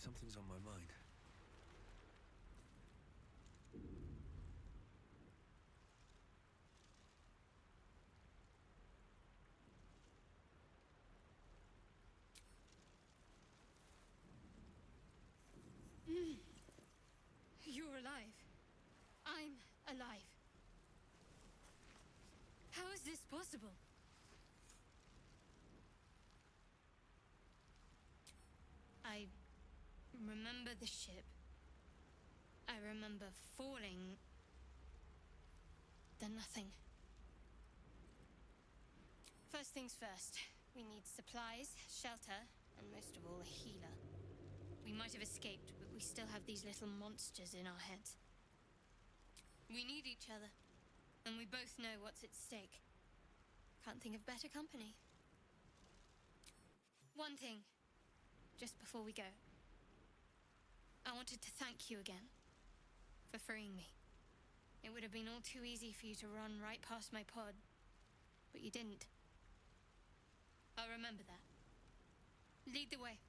something's on my mind. You're alive. I'm alive. How is this possible? I remember the ship. I remember falling. Then nothing. First things first. We need supplies, shelter, and most of all, a healer. We might have escaped, but we still have these little monsters in our heads. We need each other, and we both know what's at stake. Can't think of better company. One thing, just before we go. I wanted to thank you again for freeing me. It would have been all too easy for you to run right past my pod, but you didn't. I'll remember that. Lead the way.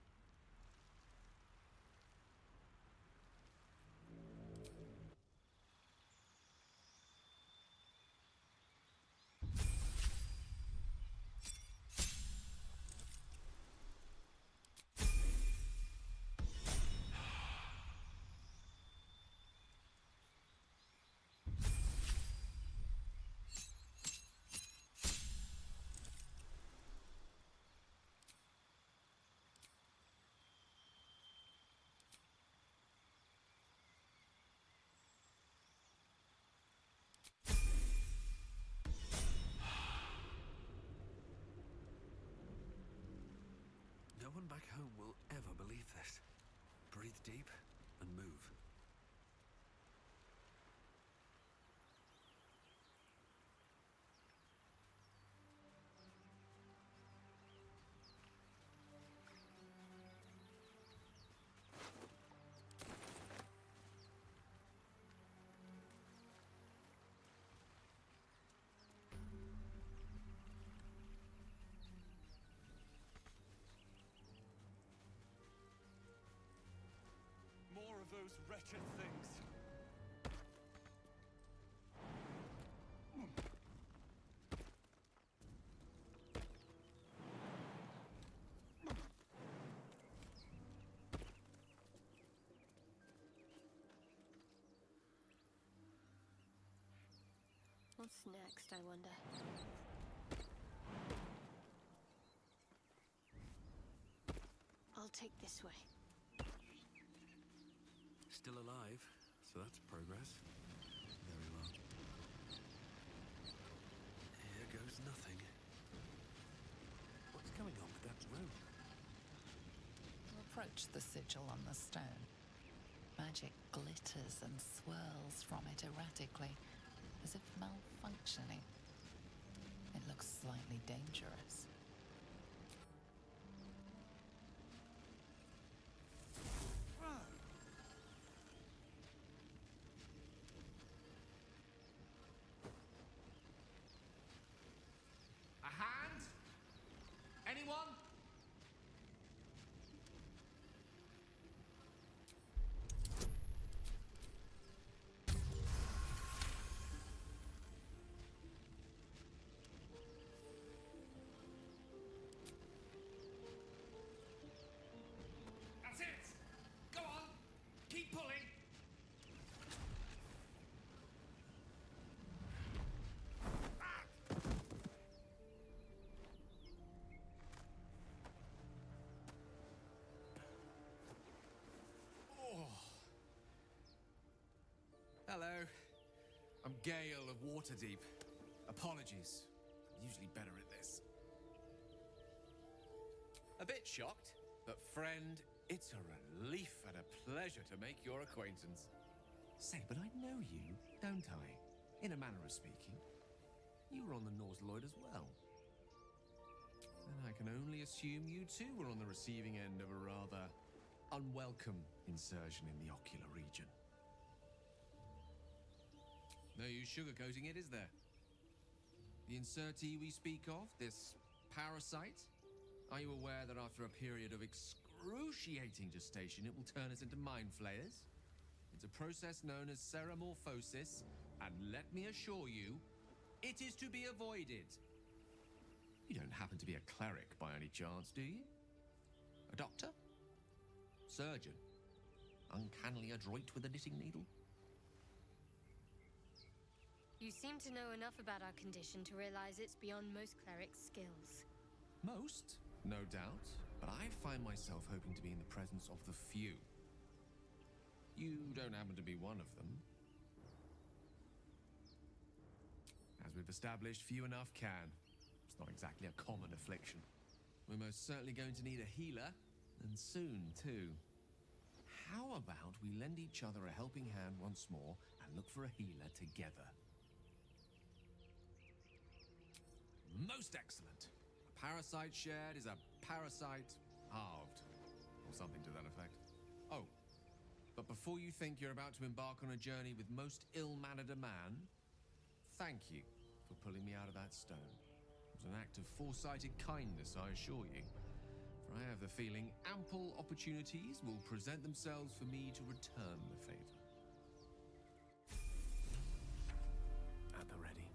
No one back home will ever believe this. Breathe deep and move. More of those wretched things. What's next, I wonder? I'll take this way. Still alive, so that's progress. Very well. Here goes nothing. What's going on with that room? Approach the sigil on the stone. Magic glitters and swirls from it erratically, as if malfunctioning. It looks slightly dangerous. A hand? Anyone? That's it! Go on! Keep pulling! Hello. I'm Gale of Waterdeep. Apologies. I'm usually better at this. A bit shocked, but friend, it's a relief and a pleasure to make your acquaintance. Say, but I know you, don't I? In a manner of speaking. You were on the Norse Lloyd as well. And I can only assume you too were on the receiving end of a rather unwelcome insertion in the ocular region. No use sugarcoating it, is there? The insertee we speak of, this parasite, are you aware that after a period of excruciating excruciating gestation, it will turn us into mind flayers. It's a process known as ceramorphosis, and let me assure you, it is to be avoided. You don't happen to be a cleric by any chance, do you? A doctor? Surgeon? Uncannily adroit with a knitting needle? You seem to know enough about our condition to realize it's beyond most clerics' skills. Most, no doubt, but I find myself hoping to be in the presence of the few. You don't happen to be one of them. As we've established, few enough can. It's not exactly a common affliction. We're most certainly going to need a healer, and soon, too. How about we lend each other a helping hand once more and look for a healer together? Most excellent. A parasite shared is a parasite halved, or something to that effect. Oh, but before you think you're about to embark on a journey with most ill-mannered a man, thank you for pulling me out of that stone. It was an act of foresighted kindness, I assure you. For I have the feeling ample opportunities will present themselves for me to return the favor. At the ready.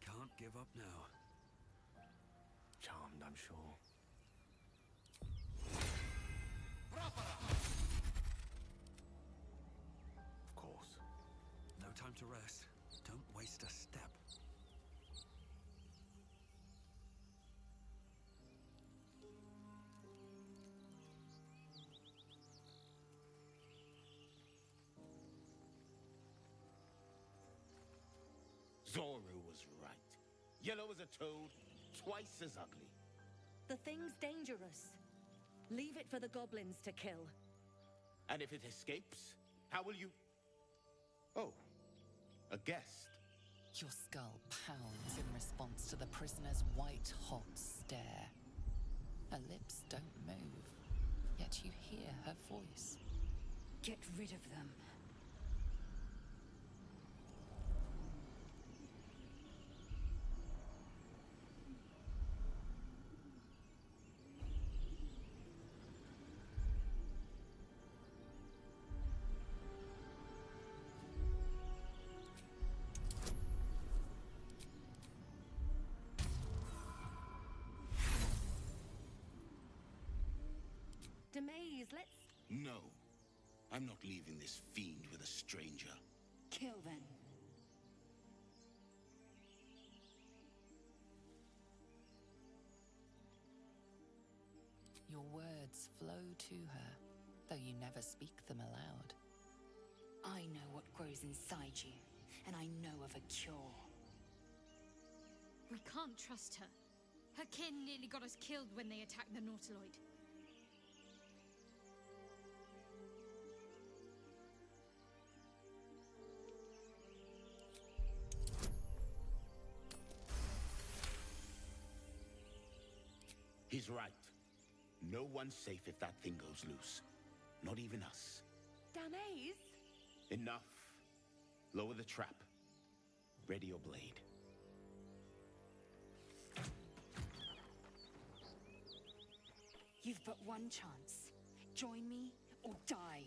Can't give up now. Charmed, I'm sure. Of course. No time to rest. Don't waste a step. Zoru was right. Yellow as a toad, twice as ugly. The thing's dangerous. Leave it for the goblins to kill. And if it escapes, how will you... Oh, a guest. Your skull pounds in response to the prisoner's white-hot stare. Her lips don't move, yet you hear her voice. Get rid of them. Demaze, let's No, I'm not leaving this fiend with a stranger. kill them. Your words flow to her, though you never speak them aloud. I know what grows inside you, and I know of a cure. We can't trust her. Her kin nearly got us killed when they attacked the Nautiloid. He's right. No one's safe if that thing goes loose. Not even us. Damaze? Enough. Lower the trap. Ready your blade. You've but one chance. Join me or die.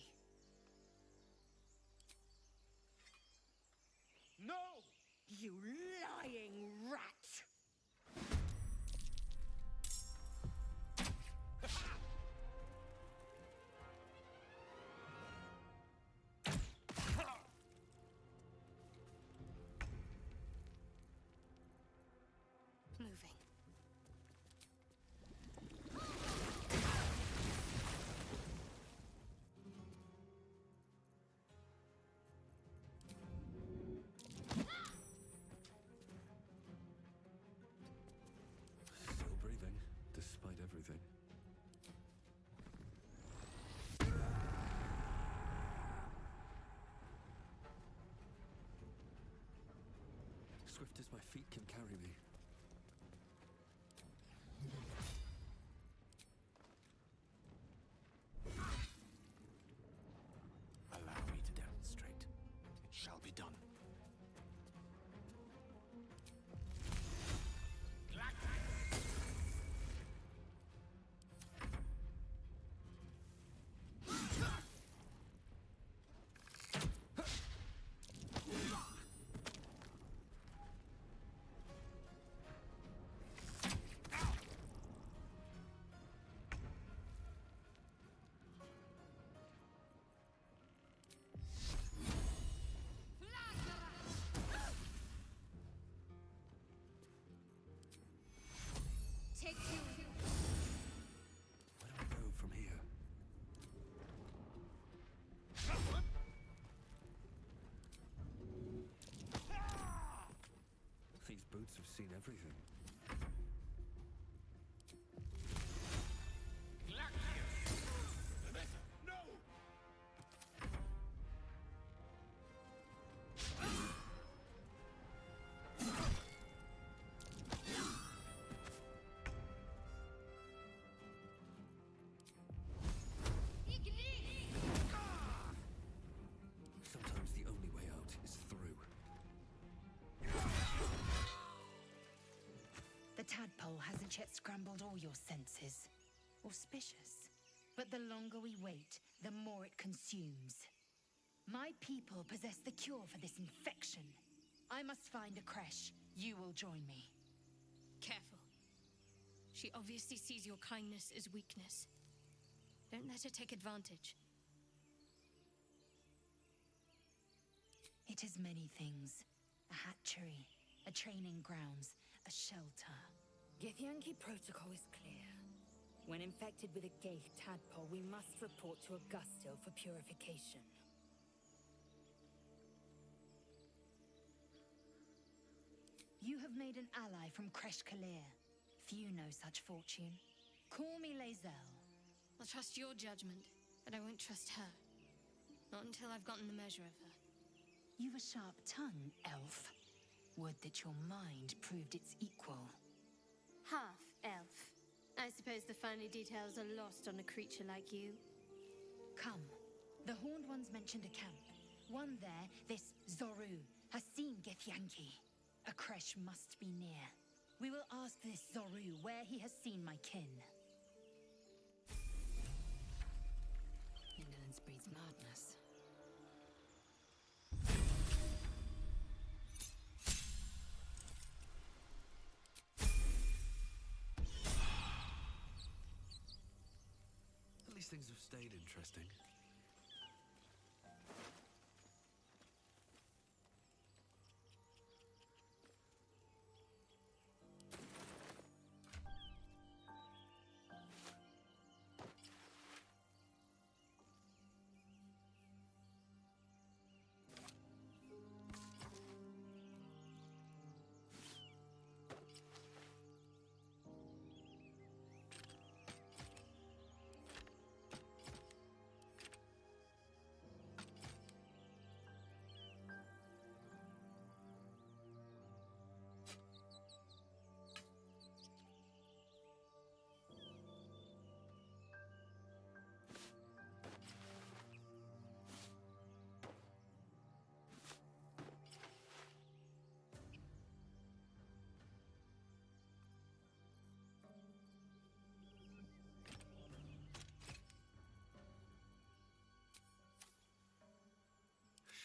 No! You lying rat! Moving. light as my feet can carry me. Allow me to demonstrate. It shall be done. Take two. Where do I go from here? These boots have seen everything. Sometimes the only way out is through. The tadpole hasn't yet scrambled all your senses. Auspicious. But the longer we wait, the more it consumes. My people possess the cure for this infection. I must find a creche. You will join me. Careful. She obviously sees your kindness as weakness. Don't let her take advantage. It is many things. A hatchery, a training grounds, a shelter. Githyanki protocol is clear. When infected with a Gate tadpole, we must report to Augustil for purification. You have made an ally from Kresh Kalir. Few know such fortune. Call me Lae'zel. I'll trust your judgment, but I won't trust her. Not until I've gotten the measure of her. You've a sharp tongue, elf. Would that your mind proved its equal. Half elf. I suppose the finer details are lost on a creature like you. Come. The Horned Ones mentioned a camp. One there, this Zoru, has seen Githyanki. A creche must be near. We will ask this Zoru where he has seen my kin. Indolence breeds madness. At least things have stayed interesting.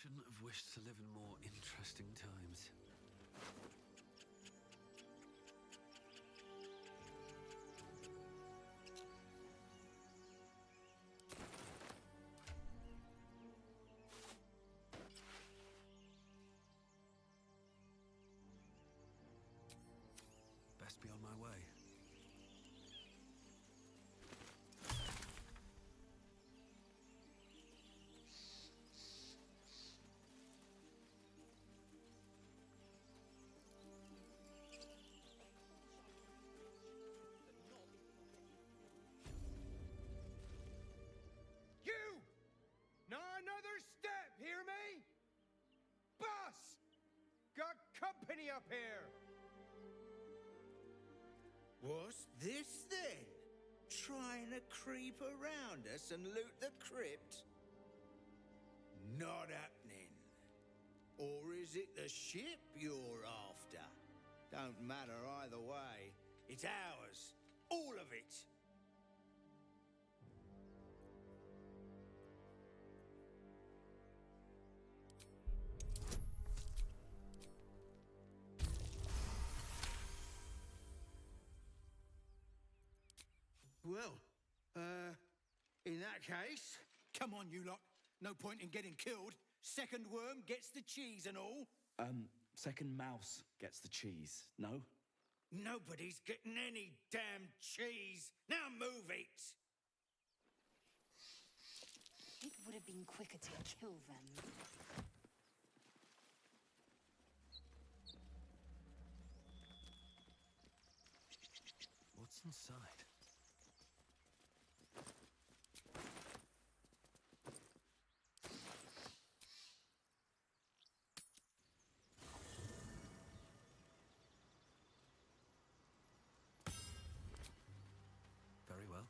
Shouldn't have wished to live in more interesting times. Best be on my way. up here! What's this then? Trying to creep around us and loot the crypt? Not happening. Or is it the ship you're after? Don't matter either way. It's ours. All of it. Well, in that case, come on, you lot. No point in getting killed. Second worm gets the cheese and all. Second mouse gets the cheese, no? Nobody's getting any damn cheese. Now move it. It would have been quicker to kill them. What's inside? Very well.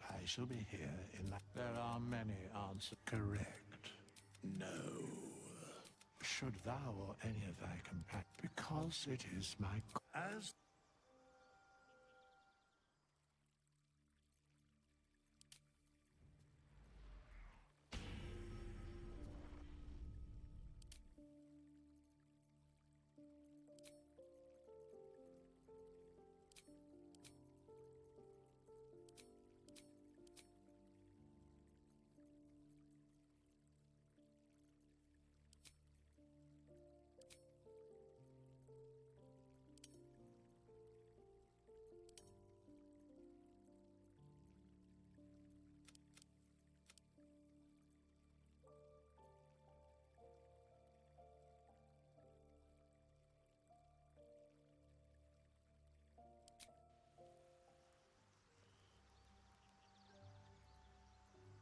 I shall be here in that. There are many answers. Correct. No. Should thou or any of thy companions, because it is my as.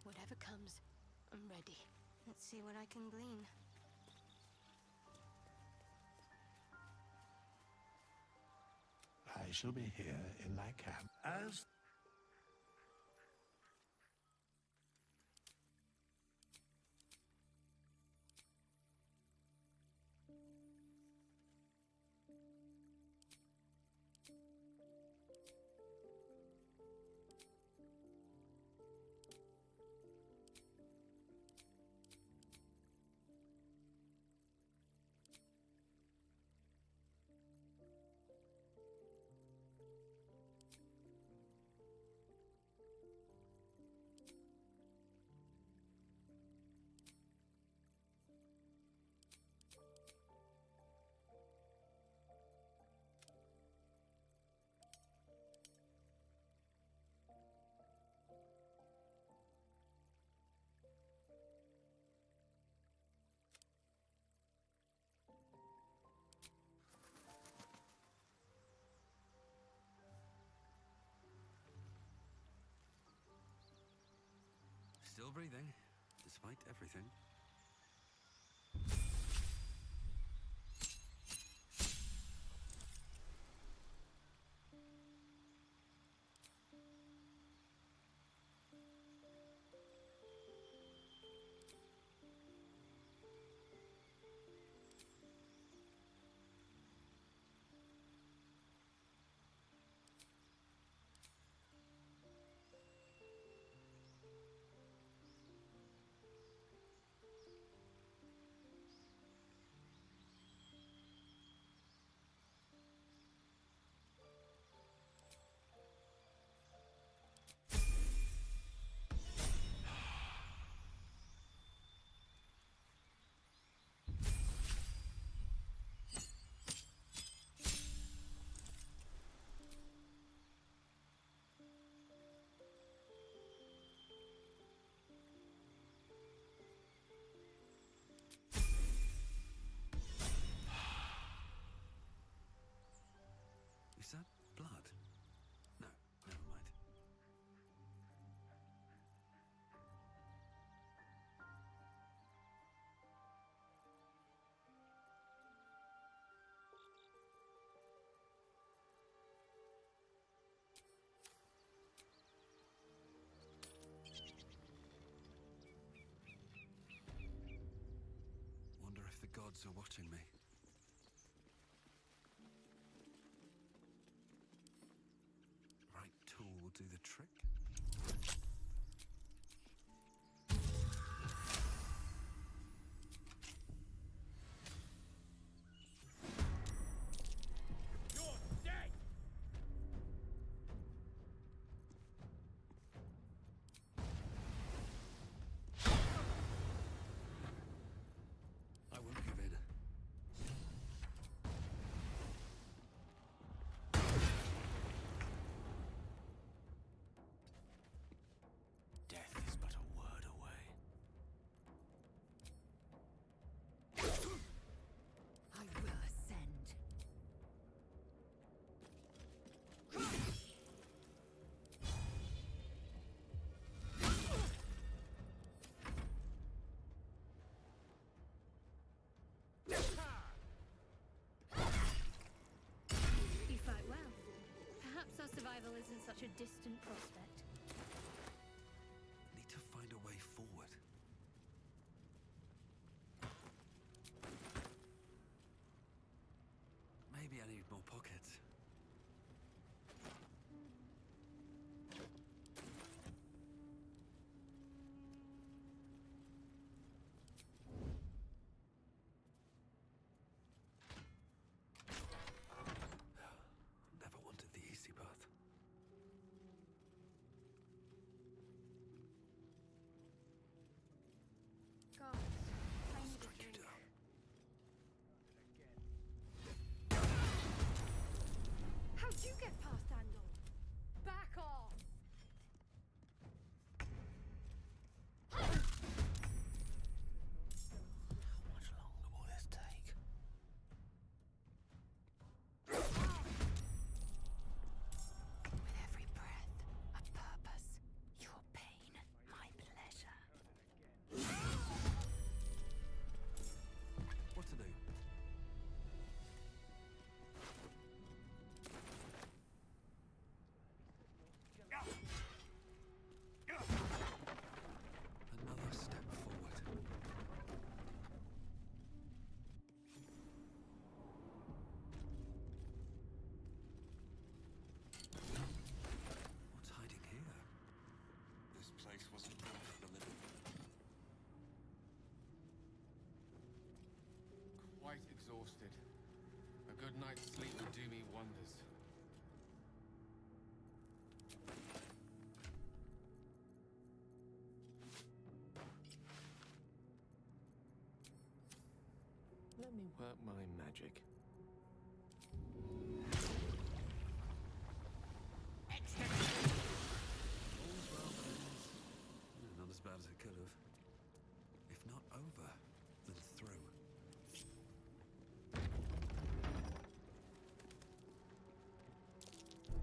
Whatever comes, I'm ready. Let's see what I can glean. I shall be here in thy camp as. Still breathing, despite everything. Is that blood? No, never mind. gods are watching me. Right tool will do the trick. I won't give in. Death is but a word away. I will ascend. You fight well. Perhaps our survival isn't such a distant prospect. Need to find a way forward. Maybe I need more pockets. Never wanted the easy path. Gods, I need a Strike you drink. down. How'd you get past Andor? Back off! How much longer will this take? With every breath, a purpose. Your pain, my pleasure. What to do? Another step forward. What's hiding here? This place wasn't built for the living. Quite exhausted. A good night's sleep would do me wonders. Let me work my magic. All's well that ends. Not as bad as it could have. If not over, then through.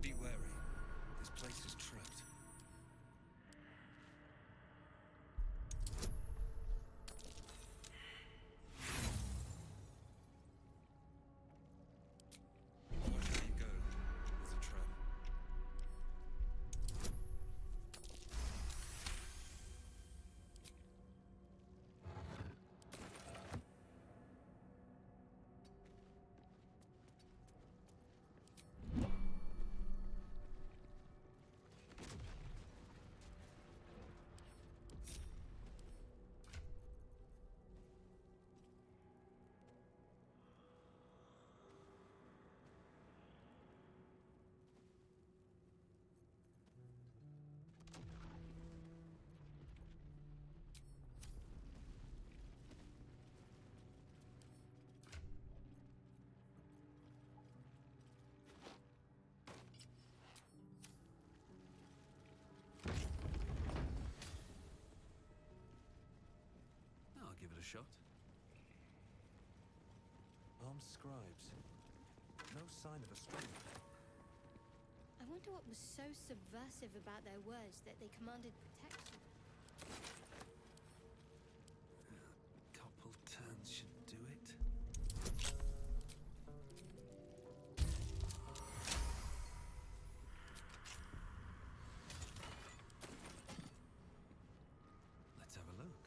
Be wary. This place is trapped. Wherever you go, there's a trap. I'll give it a shot. Armed scribes. No sign of a struggle. I wonder what was so subversive about their words that they commanded protection. Couple turns should do it. Let's have a look.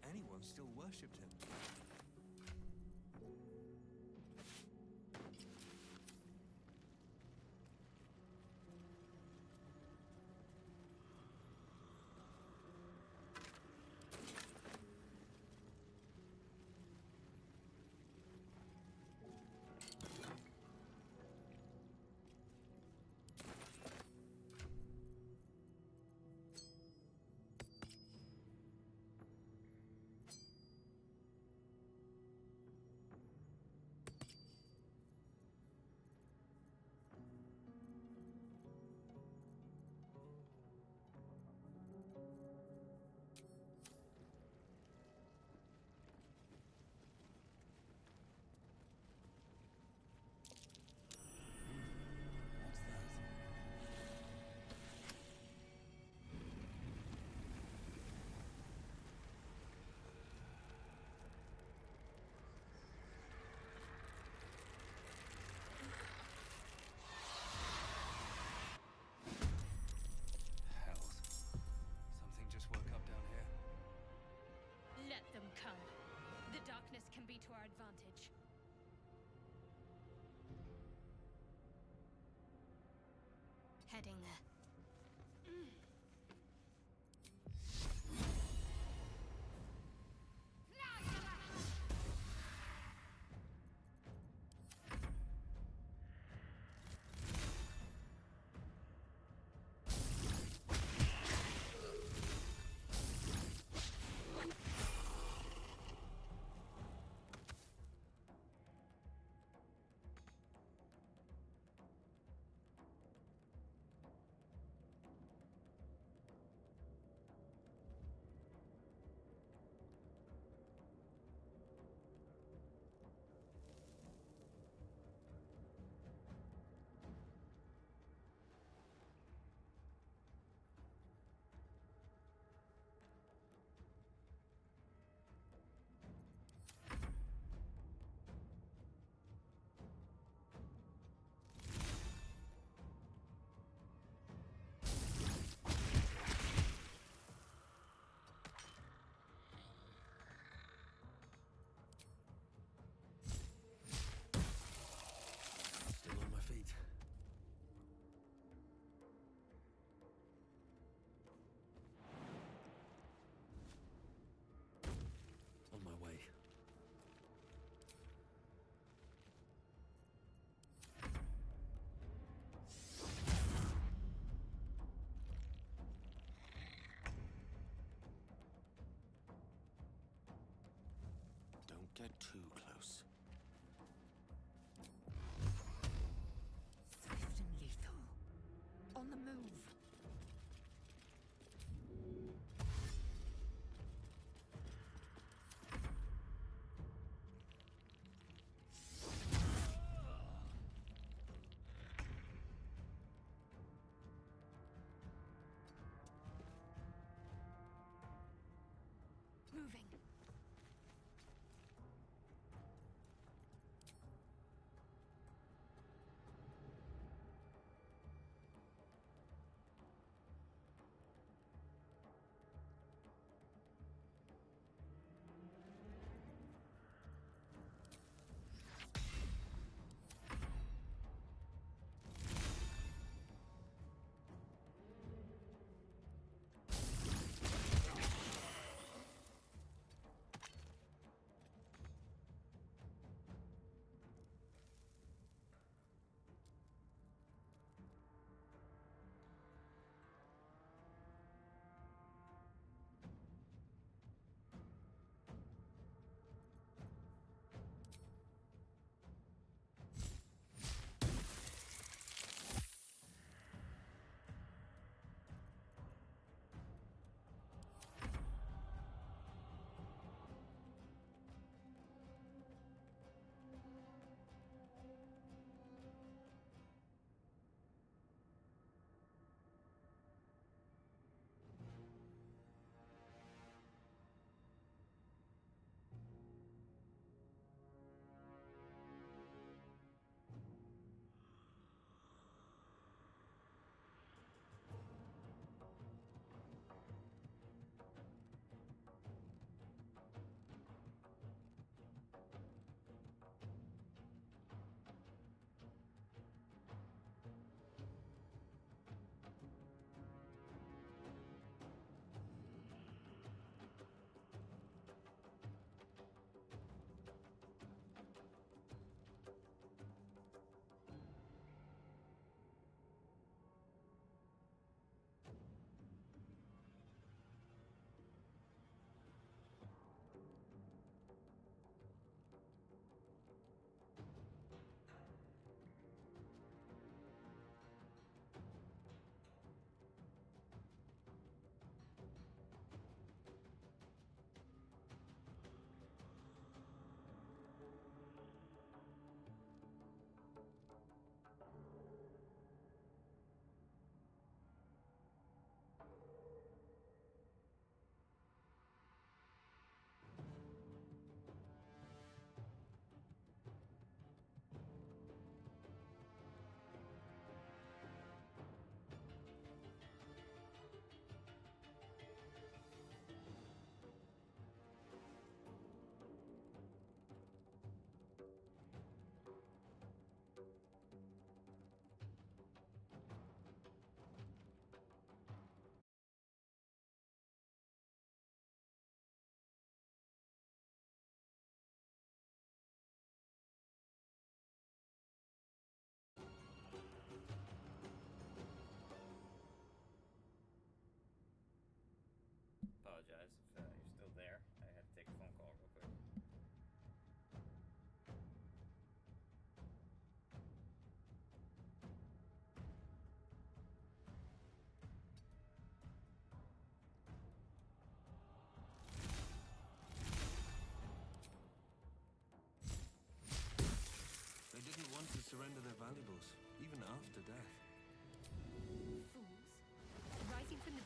anyone still worshipped him. Something just woke up down here. Let them come. The darkness can be to our advantage. Heading there.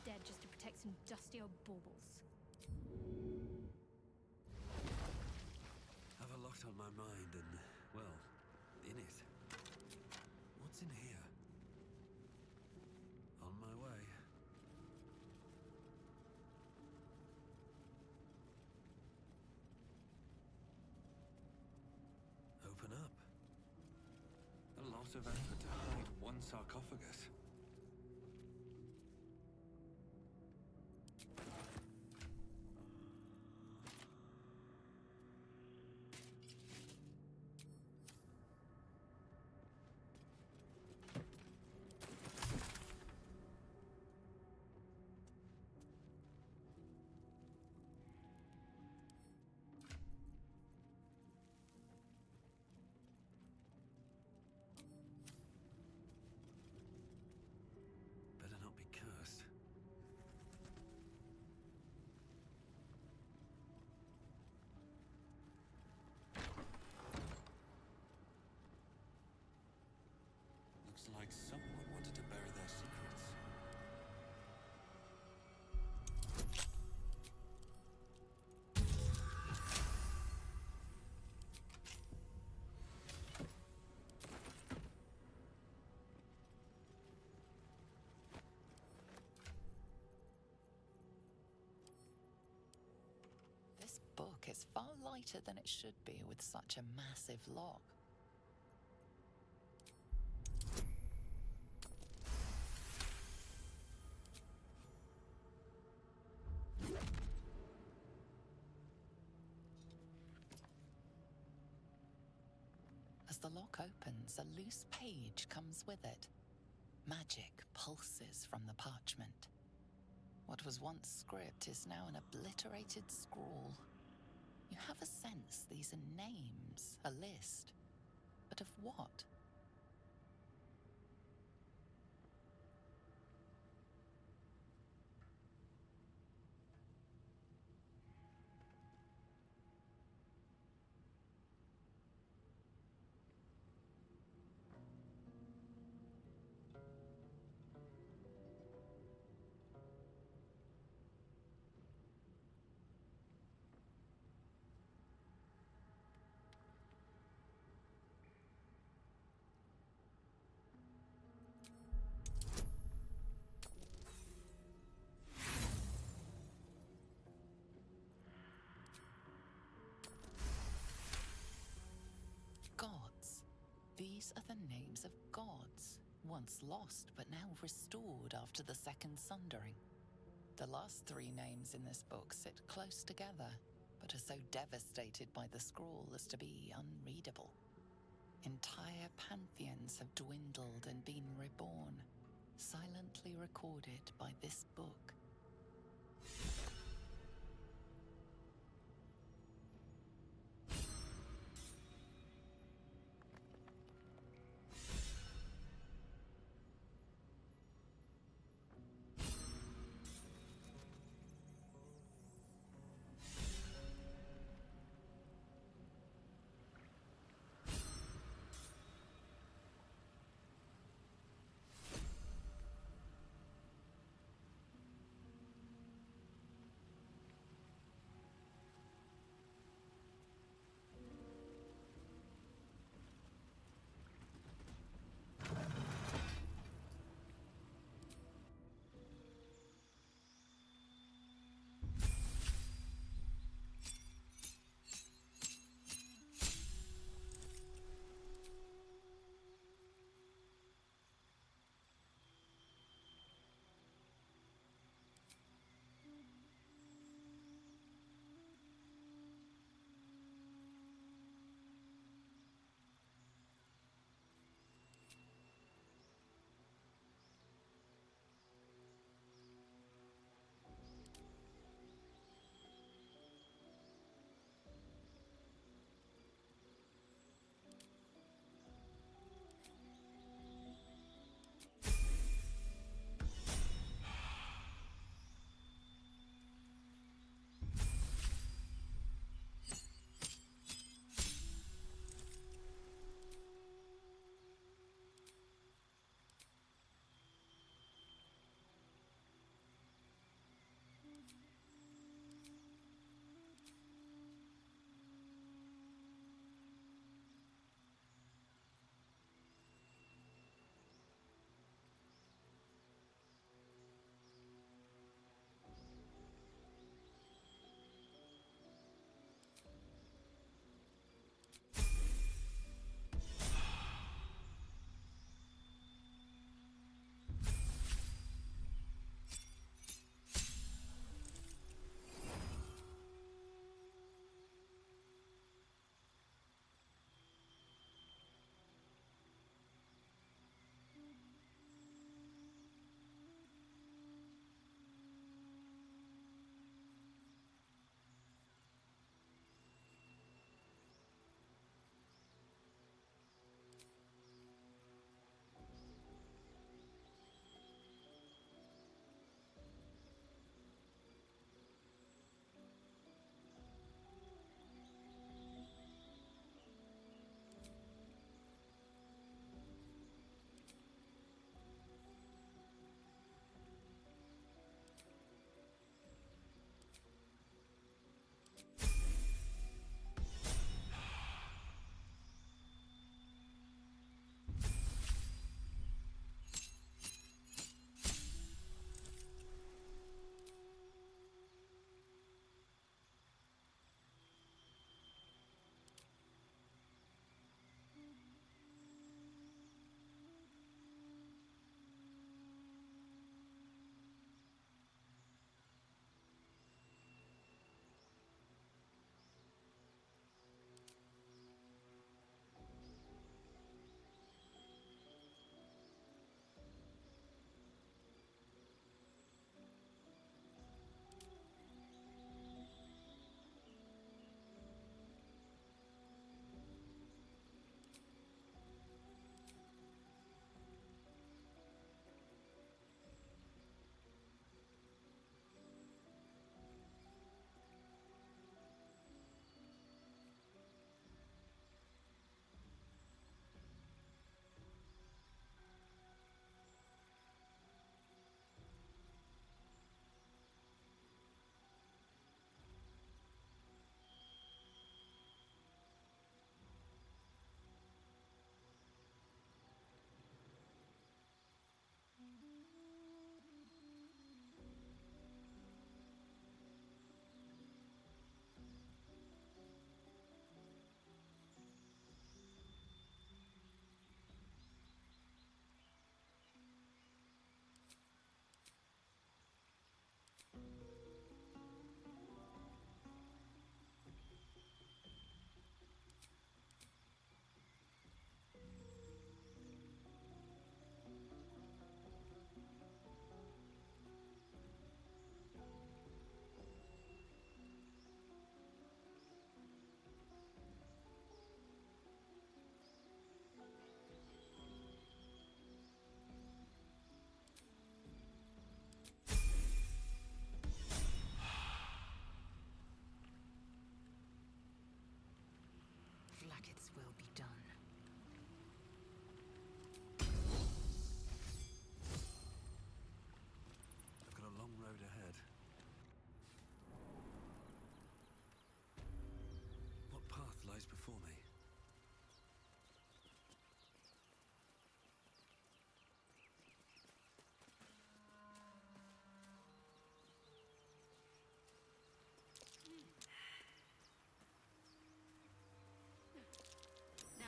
dead just to protect some dusty old baubles. Have a lot on my mind and, well, in it. What's in here? On my way. Open up. A lot of effort to hide one sarcophagus. Better not be cursed. Looks like someone wanted to bury their secrets. This book is far lighter than it should be with such a massive lock. As the lock opens, a loose page comes with it. Magic pulses from the parchment. What was once script is now an obliterated scrawl. You have a sense these are names, a list. But of what? Gods. These are the names of gods, once lost but now restored after the Second Sundering. The last three names in this book sit close together, but are so devastated by the scrawl as to be unreadable. Entire pantheons have dwindled and been reborn, silently recorded by this book.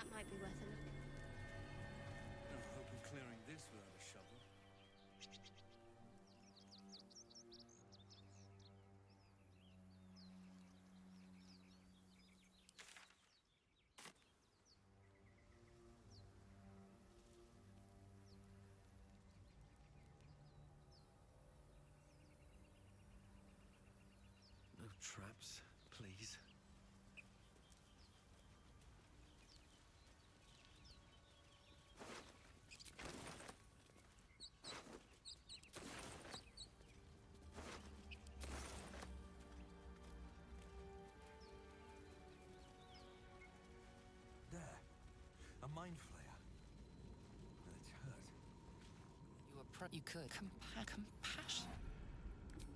That might be worth a look. No hope of clearing this without a shovel. No traps, please. There. A mind flayer. That hurt. You could. Compassion.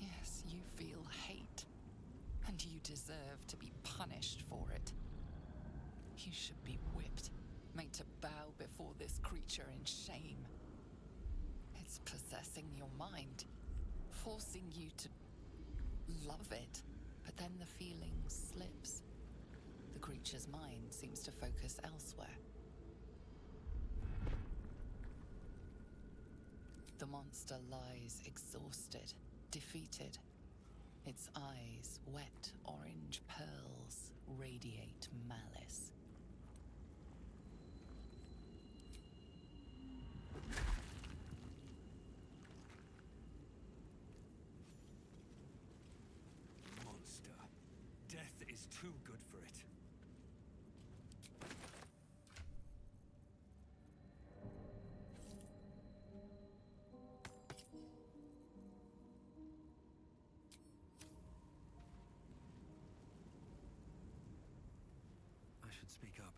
Yes, you feel hate. And you deserve to be punished for it. You should be whipped, made to bow before this creature in shame. It's possessing your mind, forcing you to love it. But then the feeling slips. The creature's mind seems to focus elsewhere. The monster lies exhausted, defeated. Its eyes, wet orange pearls, radiate malice. Monster. Death is too good for it. I should speak up.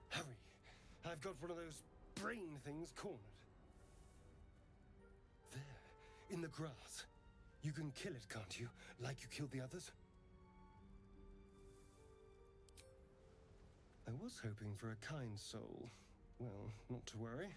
Hurry! I've got one of those brain things cornered. There, in the grass. You can kill it, can't you? Like you killed the others? I was hoping for a kind soul. Well, not to worry.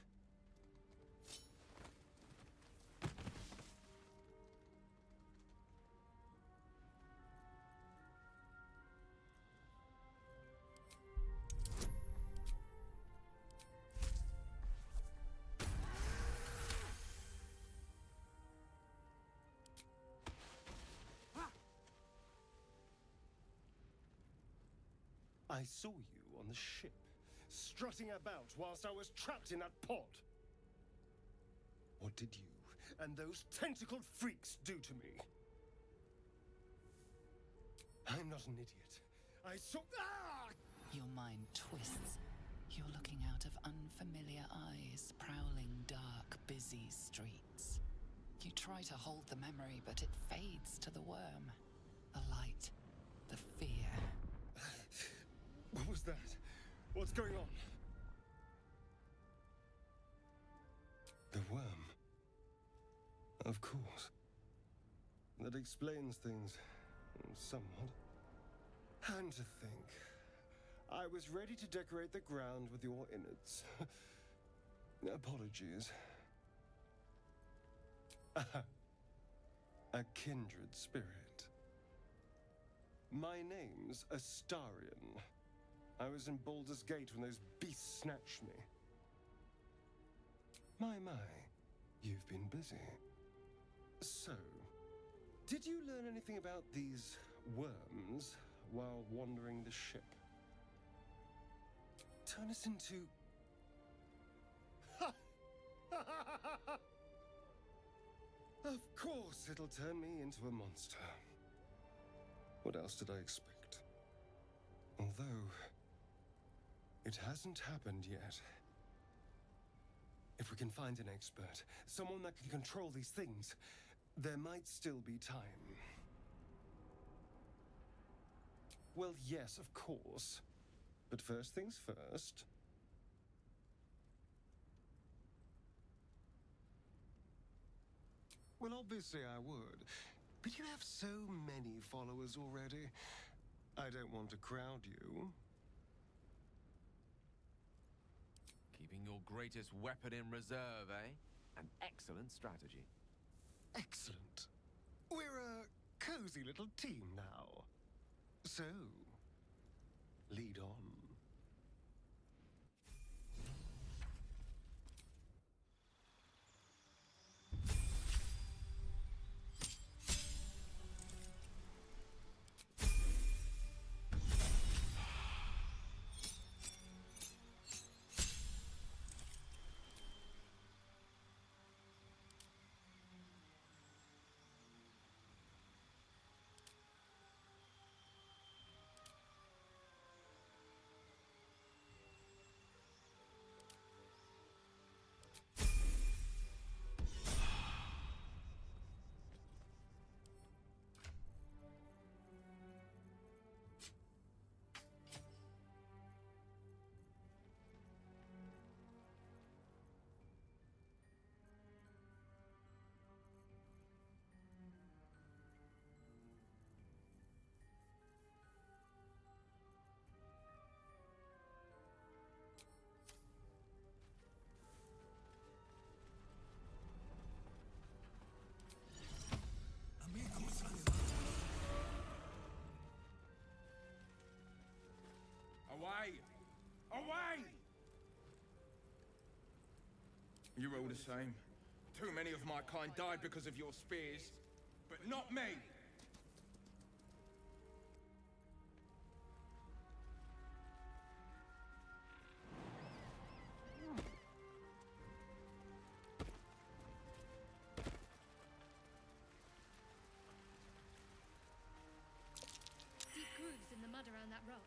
I saw you on the ship, strutting about whilst I was trapped in that pod. What did you and those tentacled freaks do to me? I'm not an idiot. I saw... Ah! Your mind twists. You're looking out of unfamiliar eyes, prowling dark, busy streets. You try to hold the memory, but it fades to the worm. The light, the fear. What was that? What's going on? The worm. Of course. That explains things. Somewhat. And to think, I was ready to decorate the ground with your innards. Apologies. A kindred spirit. My name's Astarion. I was in Baldurs Gate when those beasts snatched me. My, you've been busy. So, did you learn anything about these worms while wandering the ship? Turn us into... Of course it'll turn me into a monster. What else did I expect? Although... it hasn't happened yet. If we can find an expert, someone that can control these things, there might still be time. Well, yes, of course. But first things first. Well, obviously I would. But you have so many followers already. I don't want to crowd you. Keeping your greatest weapon in reserve, eh? An excellent strategy. Excellent. We're a cozy little team now. So, lead on. Away! Away! You're all the same. Too many of my kind died because of your spears, but not me! Deep grooves in the mud around that rock.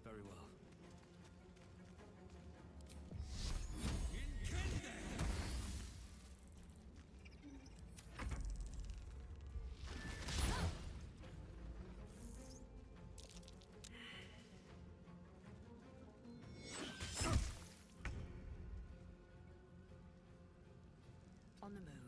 Very well. On the move.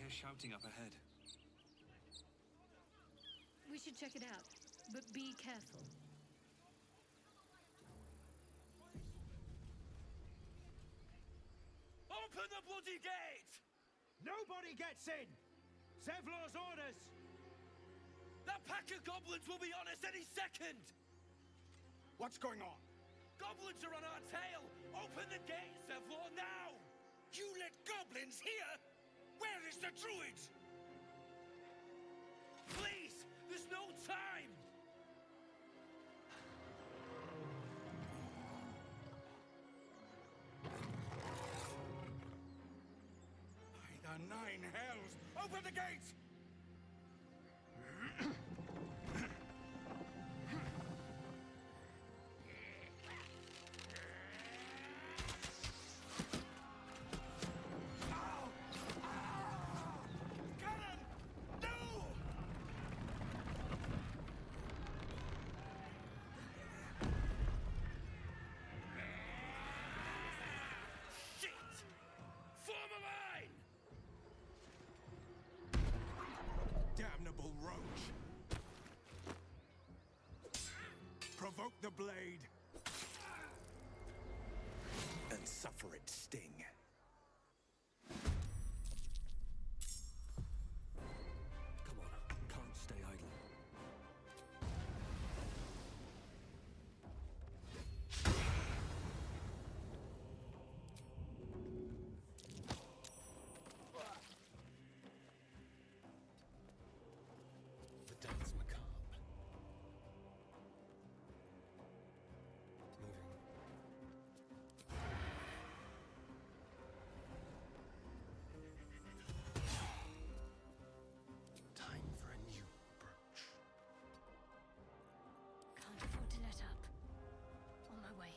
hear shouting up ahead. We should check it out, but be careful. Open the bloody gate! Nobody gets in! Zevlor's orders! That pack of goblins will be on us any second! What's going on? Goblins are on our tail! Open the gate, Zevlor, now! You let goblins here? Where is the druid? Please! There's no time! By the nine hells! Open the gate! Damnable roach! Provoke the blade! And suffer its sting. Come on, can't stay idle. The dance macabre. Moving. Time for a new approach. Can't afford to let up. On my way.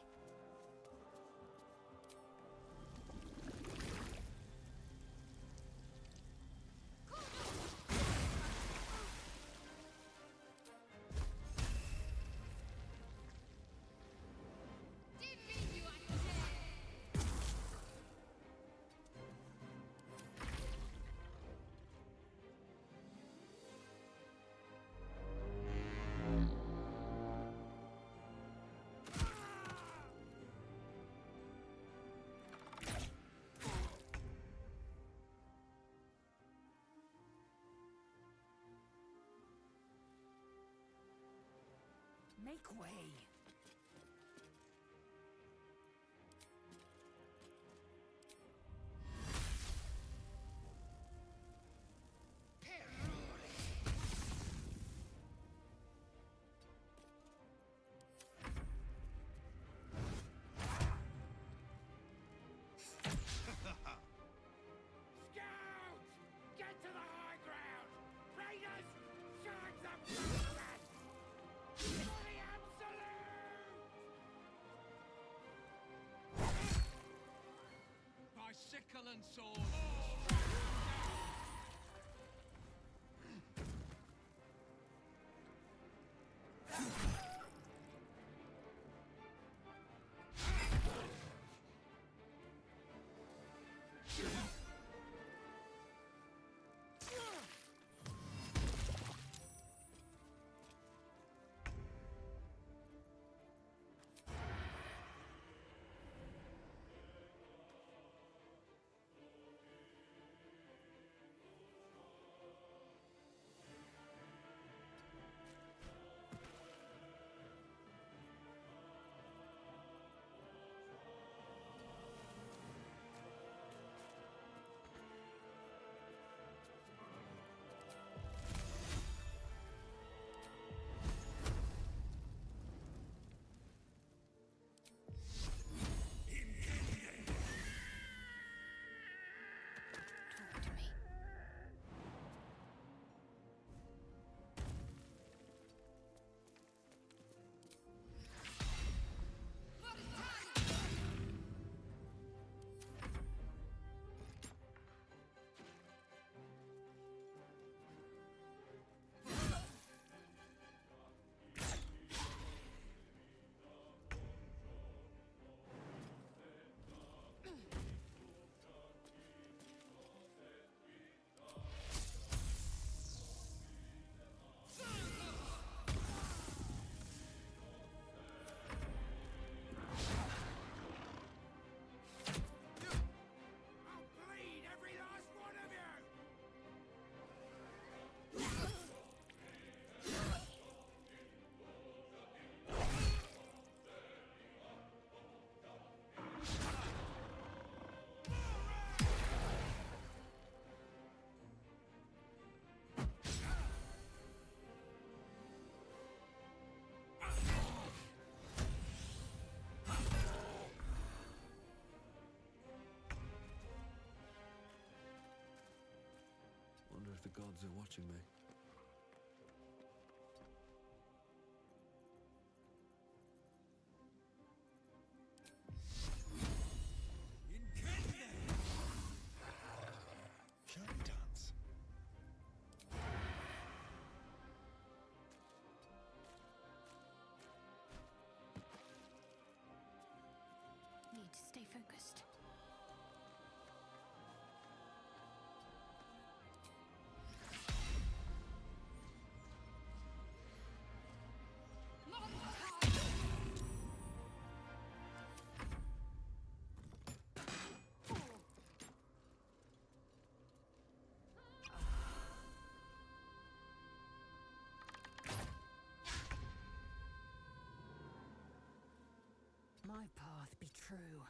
Make way. Scout! Get to the high ground! Raiders! Charge the bastard! For the absolute! By sickle and sword! gods are watching me. Shall we dance? Need to stay focused. My path be true.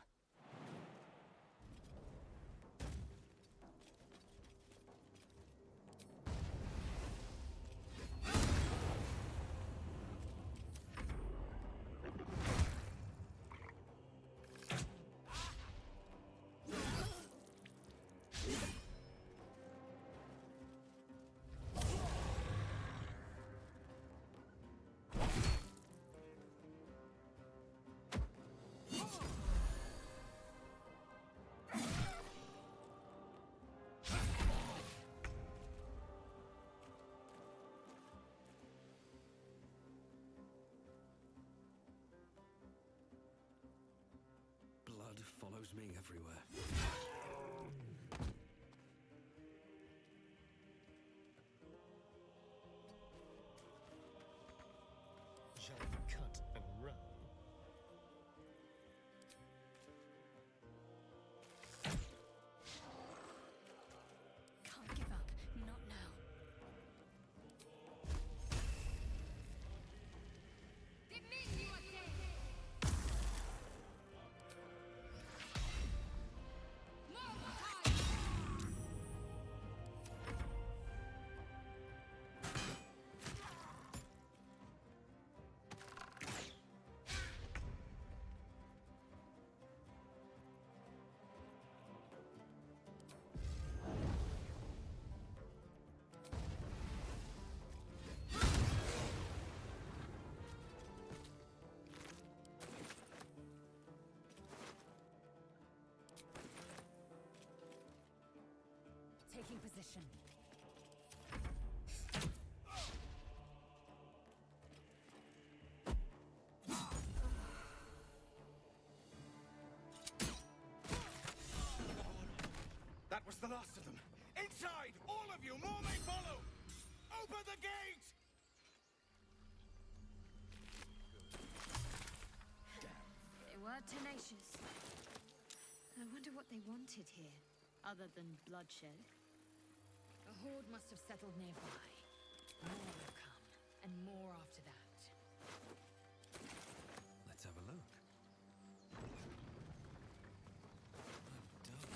Blood follows me everywhere. Shall we cut and run? Can't give up. Not now. Taking position. That was the last of them. Inside! All of you! More may follow! Open the gate! They were tenacious. I wonder what they wanted here, other than bloodshed. A horde must have settled nearby. More will come, and more after that. Let's have a look. I'm done.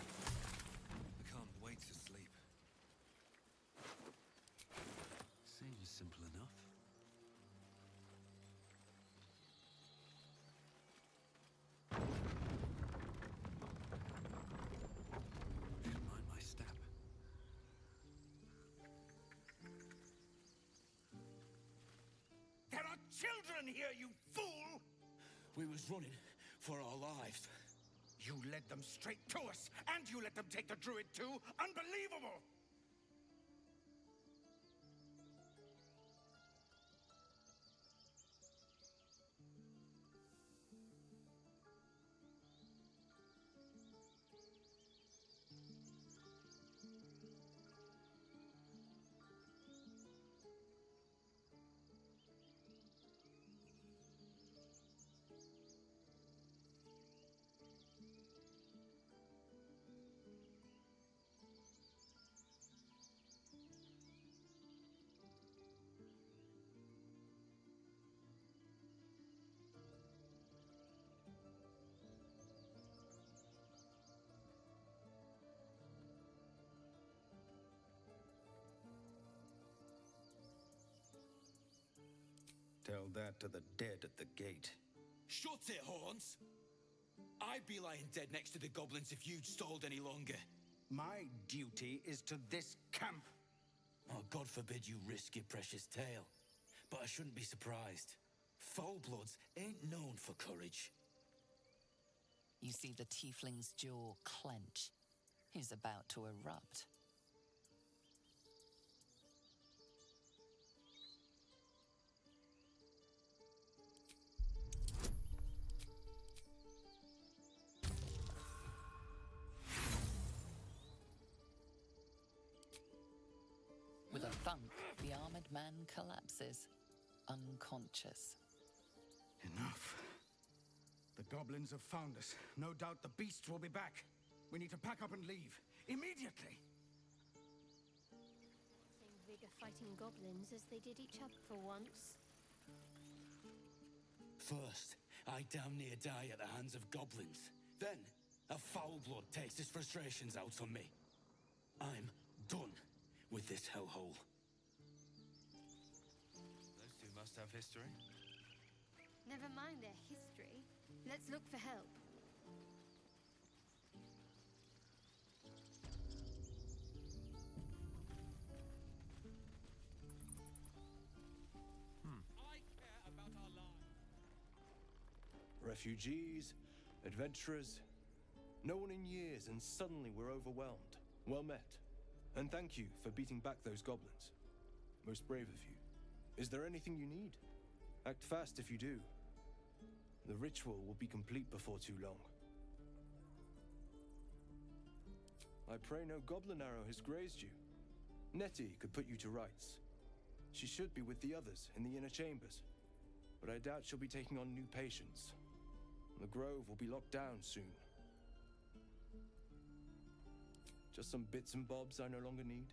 I can't wait to sleep. Seems simple enough. Should mind my step. There are children here, you fool! We was running for our lives. You led them straight to us, and you let them take the druid too? Unbelievable! Tell that to the dead at the gate. Shut it, Horns! I'd be lying dead next to the goblins if you'd stalled any longer. My duty is to this camp. Oh, God forbid you risk your precious tail. But I shouldn't be surprised. Foulbloods ain't known for courage. You see the tiefling's jaw clench. He's about to erupt. With a thunk, the armored man collapses, unconscious. Enough. The goblins have found us. No doubt the beasts will be back. We need to pack up and leave. Immediately! Same vigor fighting goblins as they did each other for once. First, I damn near die at the hands of goblins. Then, a foulblood takes his frustrations out on me. I'm done with this hellhole. Those two must have history. Never mind their history. Let's look for help. I care about our lives. Refugees, adventurers, no one in years, and suddenly we're overwhelmed. Well met. And thank you for beating back those goblins. Most brave of you. Is there anything you need? Act fast if you do. The ritual will be complete before too long. I pray no goblin arrow has grazed you. Nettie could put you to rights. She should be with the others in the inner chambers, but I doubt she'll be taking on new patients. The grove will be locked down soon. Just some bits and bobs I no longer need.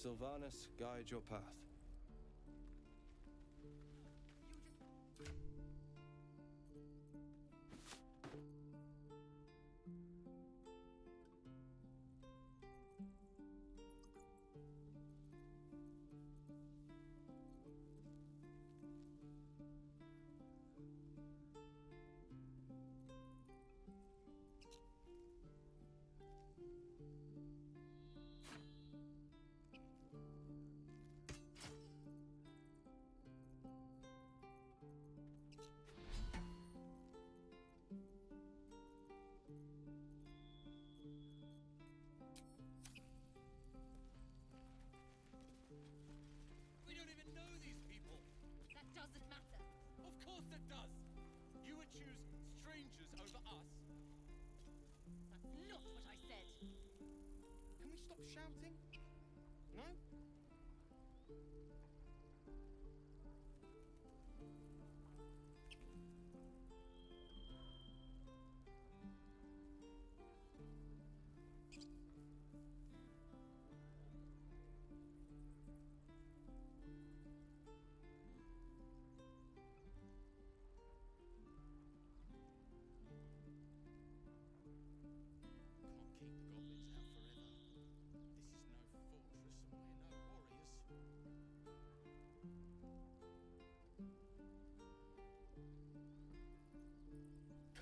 Sylvanas, guide your path. We don't even know these people. That doesn't matter. Of course it does. You would choose strangers over us? That's not what I said. Can we stop shouting? No?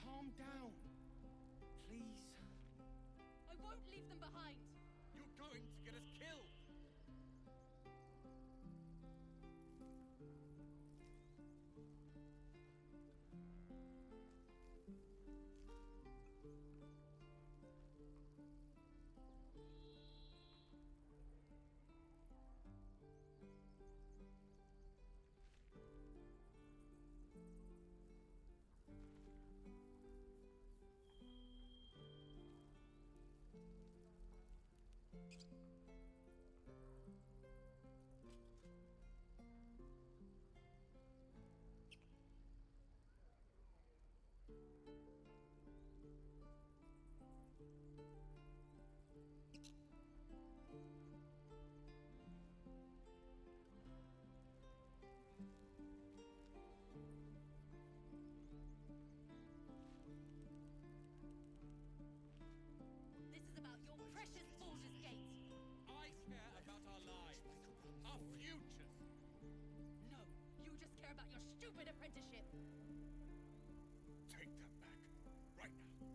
Calm down, please. I won't leave them behind. You're going to get us killed. This is about your precious Baldurs Gate. I care about our lives, our futures. No, you just care about your stupid apprenticeship. Take them back, right now.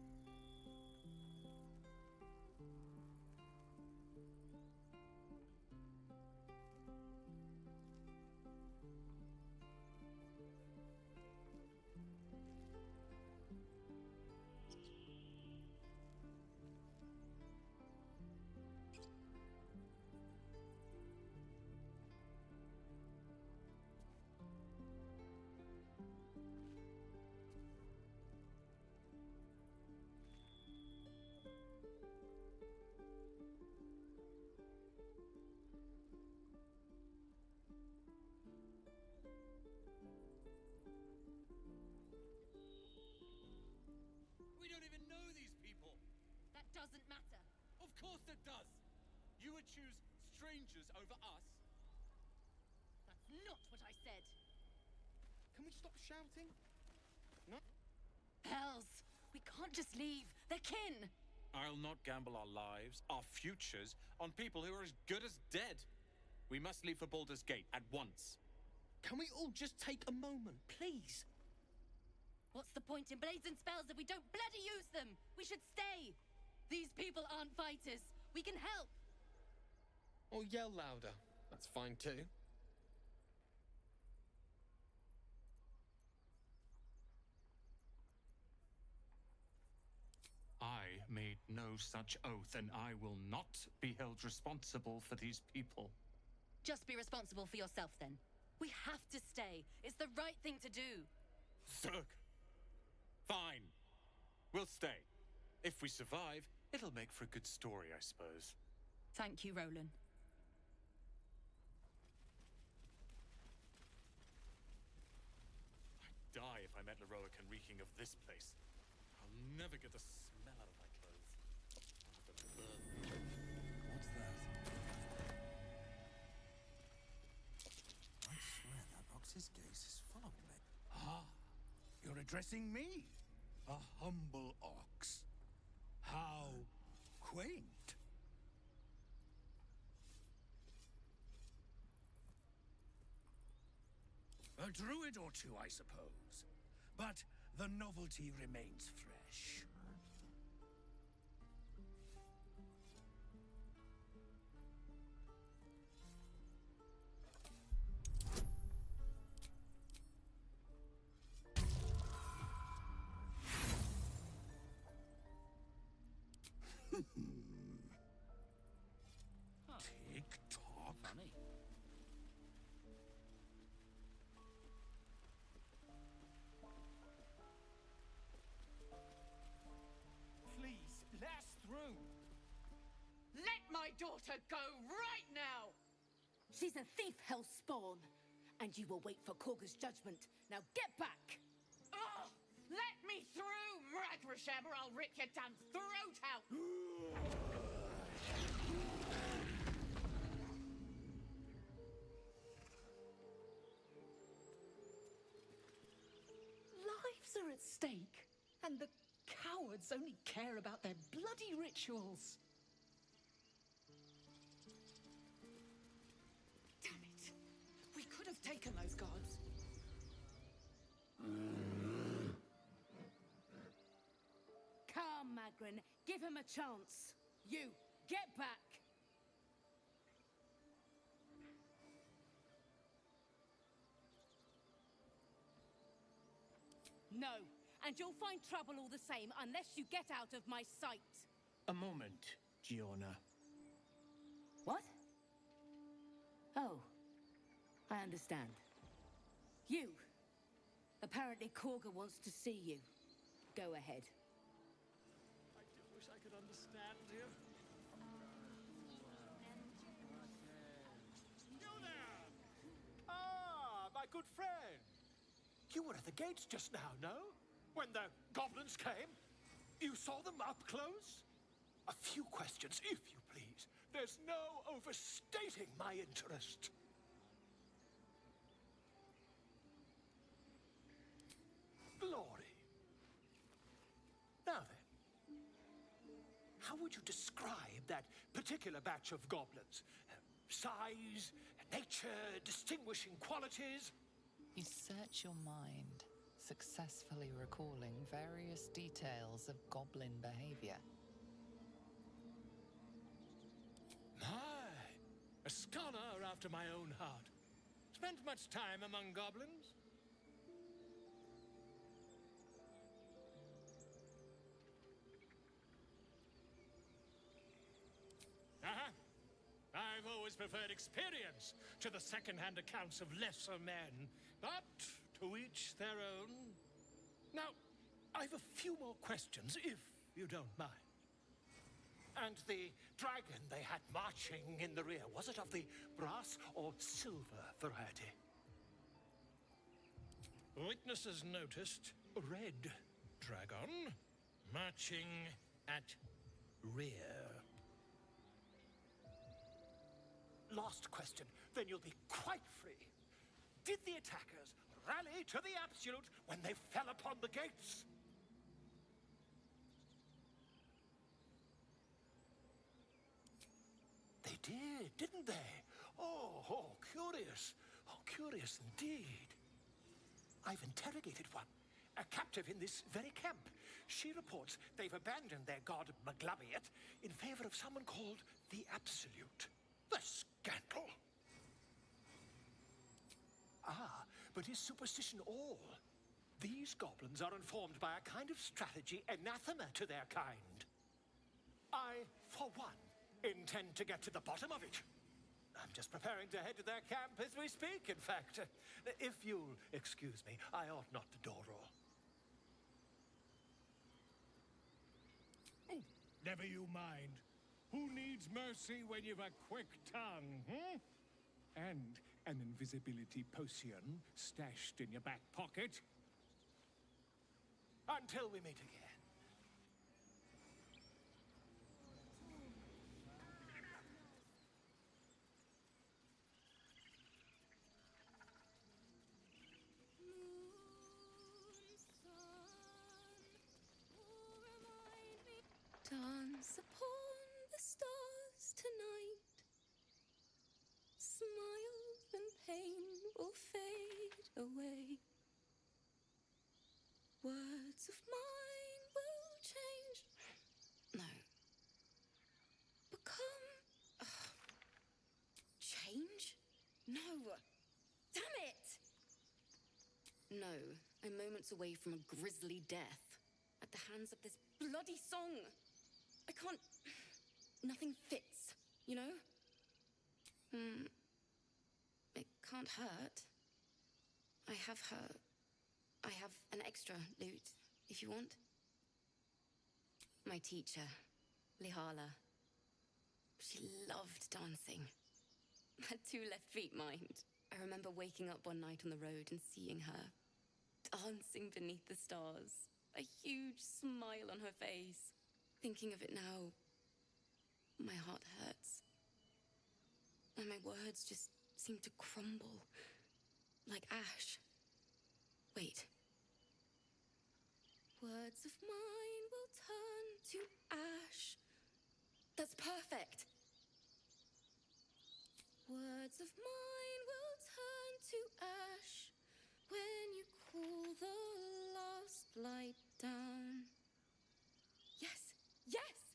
We don't even know these people. That doesn't matter. Of course it does. You would choose strangers over us? That's not what I said. Can we stop shouting? No? Hells! We can't just leave. They're kin! I'll not gamble our lives, our futures, on people who are as good as dead. We must leave for Baldur's Gate at once. Can we all just take a moment, please? What's the point in blades and spells if we don't bloody use them? We should stay. These people aren't fighters. We can help. Or yell louder. That's fine too. I made no such oath, and I will not be held responsible for these people. Just be responsible for yourself then. We have to stay. It's the right thing to do. Zerg! Fine. We'll stay. If we survive, it'll make for a good story, I suppose. Thank you, Roland. I'd die if I met Leroic and reeking of this place. I'll never get the smell out of my clothes. What's that? I swear that Ox's gaze is following me. Ah, you're addressing me, a humble ox. How quaint. A druid or two, I suppose. But the novelty remains fresh. Tick-tock. Funny. daughter go right now! She's a thief, hellspawn. And you will wait for Korga's judgment. Now get back! Oh, let me through, Ragrasham, or I'll rip your damn throat out! Lives are at stake, and the cowards only care about their bloody rituals. Damn it! We could have taken those guards. Come, Magrin. Give him a chance. You, get back! No, and you'll find trouble all the same unless you get out of my sight. A moment, Giorna. What? Oh, I understand. You. Apparently Korga wants to see you. Go ahead. I do wish I could understand you. You there! Ah, my good friend. You were at the gates just now, no? When the goblins came? You saw them up close? A few questions, if you please. There's no overstating my interest. Glory. Now then, how would you describe that particular batch of goblins? Size, nature, distinguishing qualities? You search your mind, successfully recalling various details of goblin behavior. My, a scholar after my own heart. Spent much time among goblins? I've always preferred experience to the second-hand accounts of lesser men, but to each their own. Now, I've a few more questions, if you don't mind. And the dragon they had marching in the rear, was it of the brass or silver variety? Witnesses noticed a red dragon marching at rear. Last question, then you'll be quite free. Did the attackers rally to the absolute when they fell upon the gates? They did, didn't they? Oh, curious. Oh, curious indeed. I've interrogated one, a captive in this very camp. She reports they've abandoned their god Maglabiat in favor of someone called the Absolute. The scandal! Ah, but is superstition all? These goblins are informed by a kind of strategy anathema to their kind. I, for one, intend to get to the bottom of it. I'm just preparing to head to their camp as we speak, in fact. If you'll excuse me, I ought not to door roll. Oh, never you mind. Who needs mercy when you've a quick tongue, hmm? And an invisibility potion stashed in your back pocket? Until we meet again. Dance upon the stars tonight. Smiles and pain will fade away. Words of mine will change. No. Become. Change? No. Damn it! No. I'm moments away from a grisly death. At the hands of this bloody song. I can't... Nothing fits, you know? It can't hurt. I have an extra loot, if you want. My teacher, Lihala. She loved dancing. Had 2 left feet, mind. I remember waking up one night on the road and seeing her dancing beneath the stars, a huge smile on her face. Thinking of it now, my heart hurts. And my words just seem to crumble, like ash. Wait. Words of mine will turn to ash. That's perfect. Words of mine will turn to ash when you cool the last light down. Yes, yes!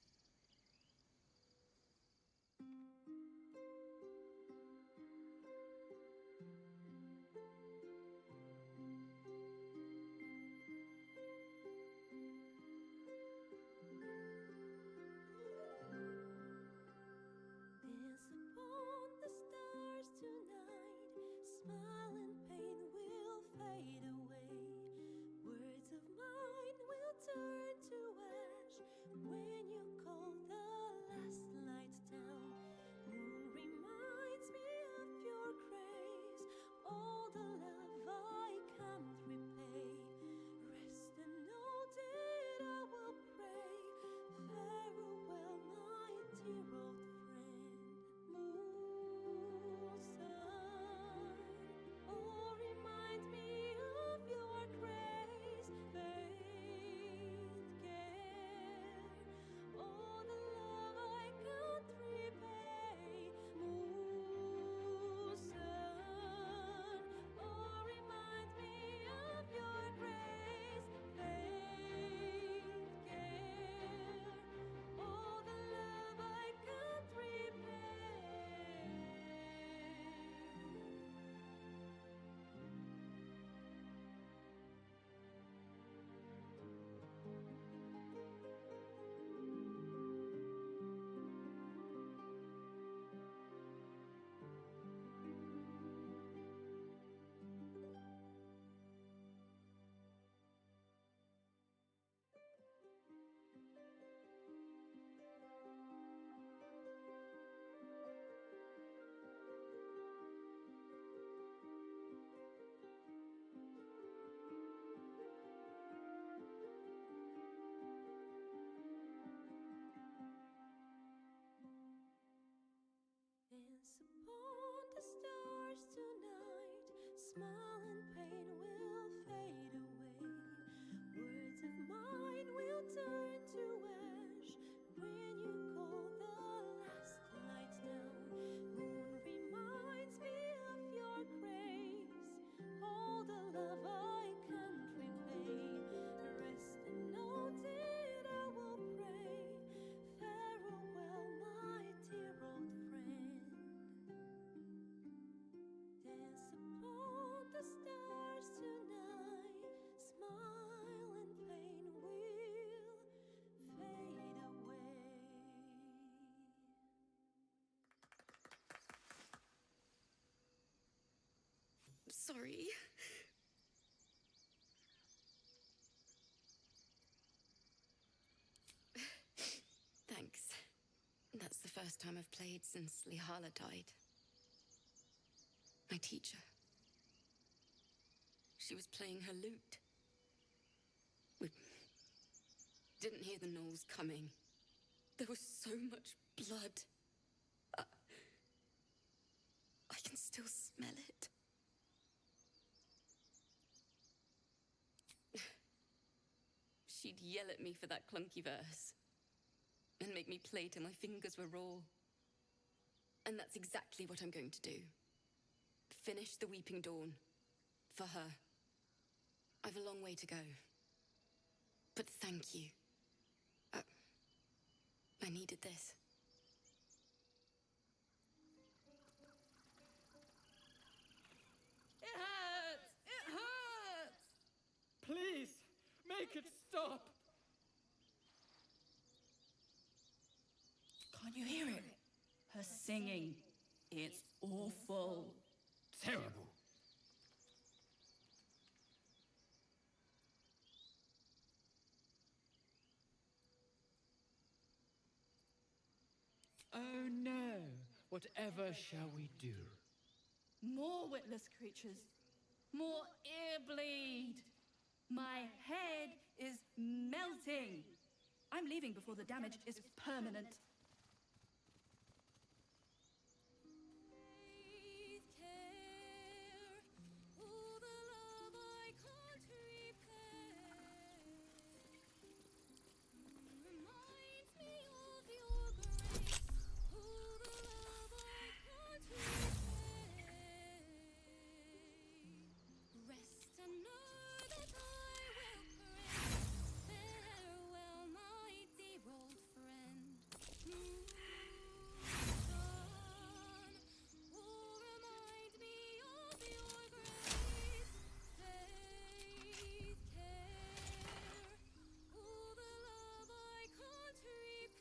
Dance upon the stars tonight. Smile and pain will fade away. Words of mine will turn to ash when you call the last light down. Moon reminds me of your grace. All the love I can't repay. Rest and know that I will pray. Farewell, my dear old friend. Moon, sun, oh, remind me of your grace. Faith, care, all the love I can't repay. Moon, sun, oh, remind me of your grace. Faith, care, all the love I can't repay. Dance upon the stars tonight. Smile and pain will fade away. Words of mine will turn to ash when you call the last light down. Moon reminds me of your grace. All the love I can't repay. Rest and know that I will pray. Farewell, my dear old friend. Dance upon the stars tonight. Smile and pain will fade away. Sorry. Thanks. That's the first time I've played since Lihala died. My teacher. She was playing her lute. We didn't hear the gnolls coming. There was so much blood. I can still smell it. She'd yell at me for that clunky verse and make me play till my fingers were raw. And that's exactly what I'm going to do. Finish the Weeping Dawn. For her. I've a long way to go. But thank you. I needed this. It hurts! It hurts! Please, make it stop! Can't you hear it? Her singing. It's awful. Terrible. Oh Whatever shall we do? More witless creatures. More ear bleed. My head is melting. I'm leaving before the damage is permanent. Rest and know that I will pray. Farewell, my dear old friend. Move on, oh, remind me of your grace. Faith, care, oh, the love I can't repay.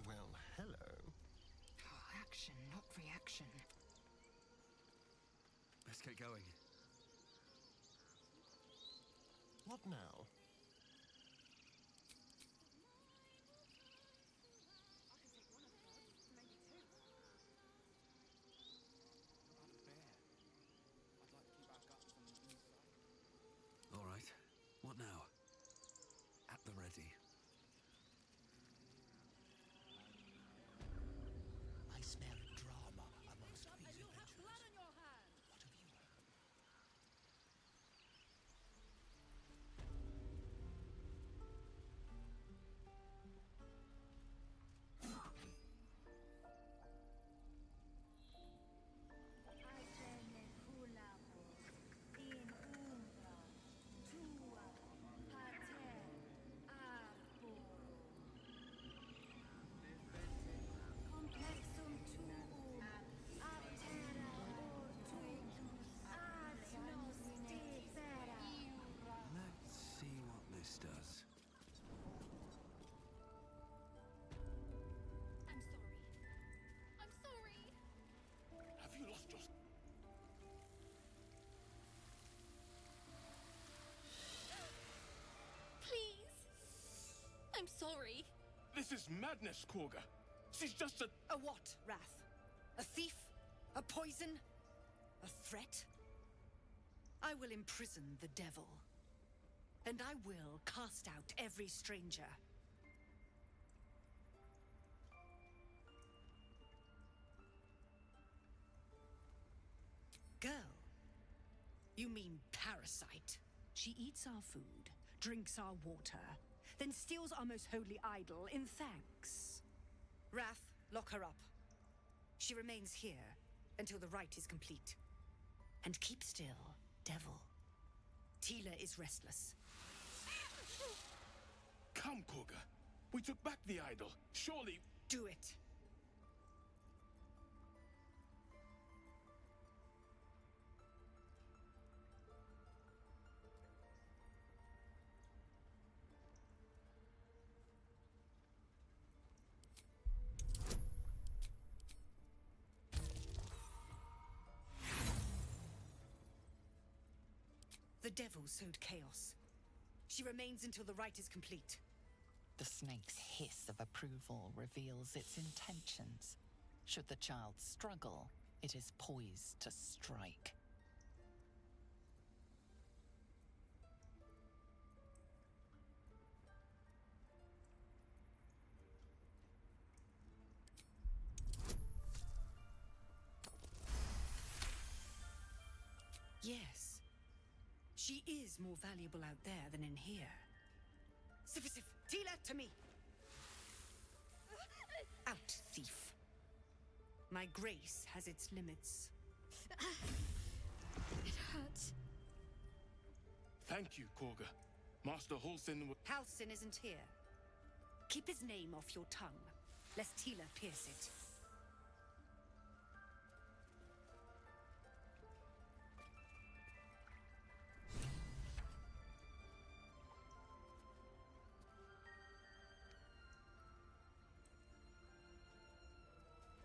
Well, hello. Action, not reaction. Let's get going. What now? All right. What now? At the ready. I smell drama amongst these adventurers. What have you heard? Let's see what this does. I'm sorry. Have you lost your... Please. I'm sorry. This is madness, Korga. She's just a... A what, Wrath? A thief? A poison? A threat? I will imprison the devil. And I will cast out every stranger. Girl, you mean parasite. She eats our food, drinks our water, then steals our most holy idol in thanks. Wrath, lock her up. She remains here until the rite is complete. And keep still, devil. Tila is restless. Come, Korga. We took back the idol. Surely... Do it. The devil sowed chaos. She remains until the rite is complete. The snake's hiss of approval reveals its intentions. Should the child struggle, it is poised to strike. Yes. She is more valuable out there than in here. Sif, Tila, to me! Out, thief. My grace has its limits. It hurts. Thank you, Korga. Master Halsin Halsin isn't here. Keep his name off your tongue, lest Tila pierce it.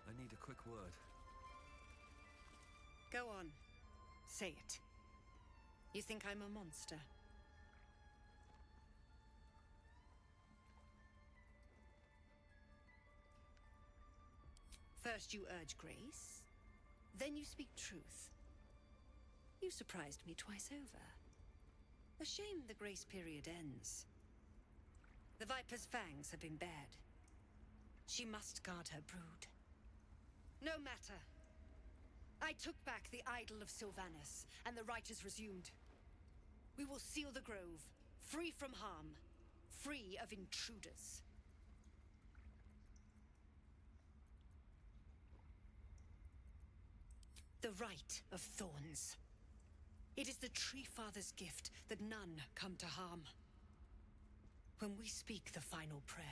I need a quick word. Go on. Say it. You think I'm a monster? First you urge grace, then you speak truth. You surprised me twice over. A shame the grace period ends. The Viper's fangs have been bared. She must guard her brood. No matter. I took back the idol of Sylvanas, and the rite is resumed. We will seal the grove, free from harm, free of intruders. The Rite of Thorns. It is the Tree Father's gift that none come to harm. When we speak the final prayer,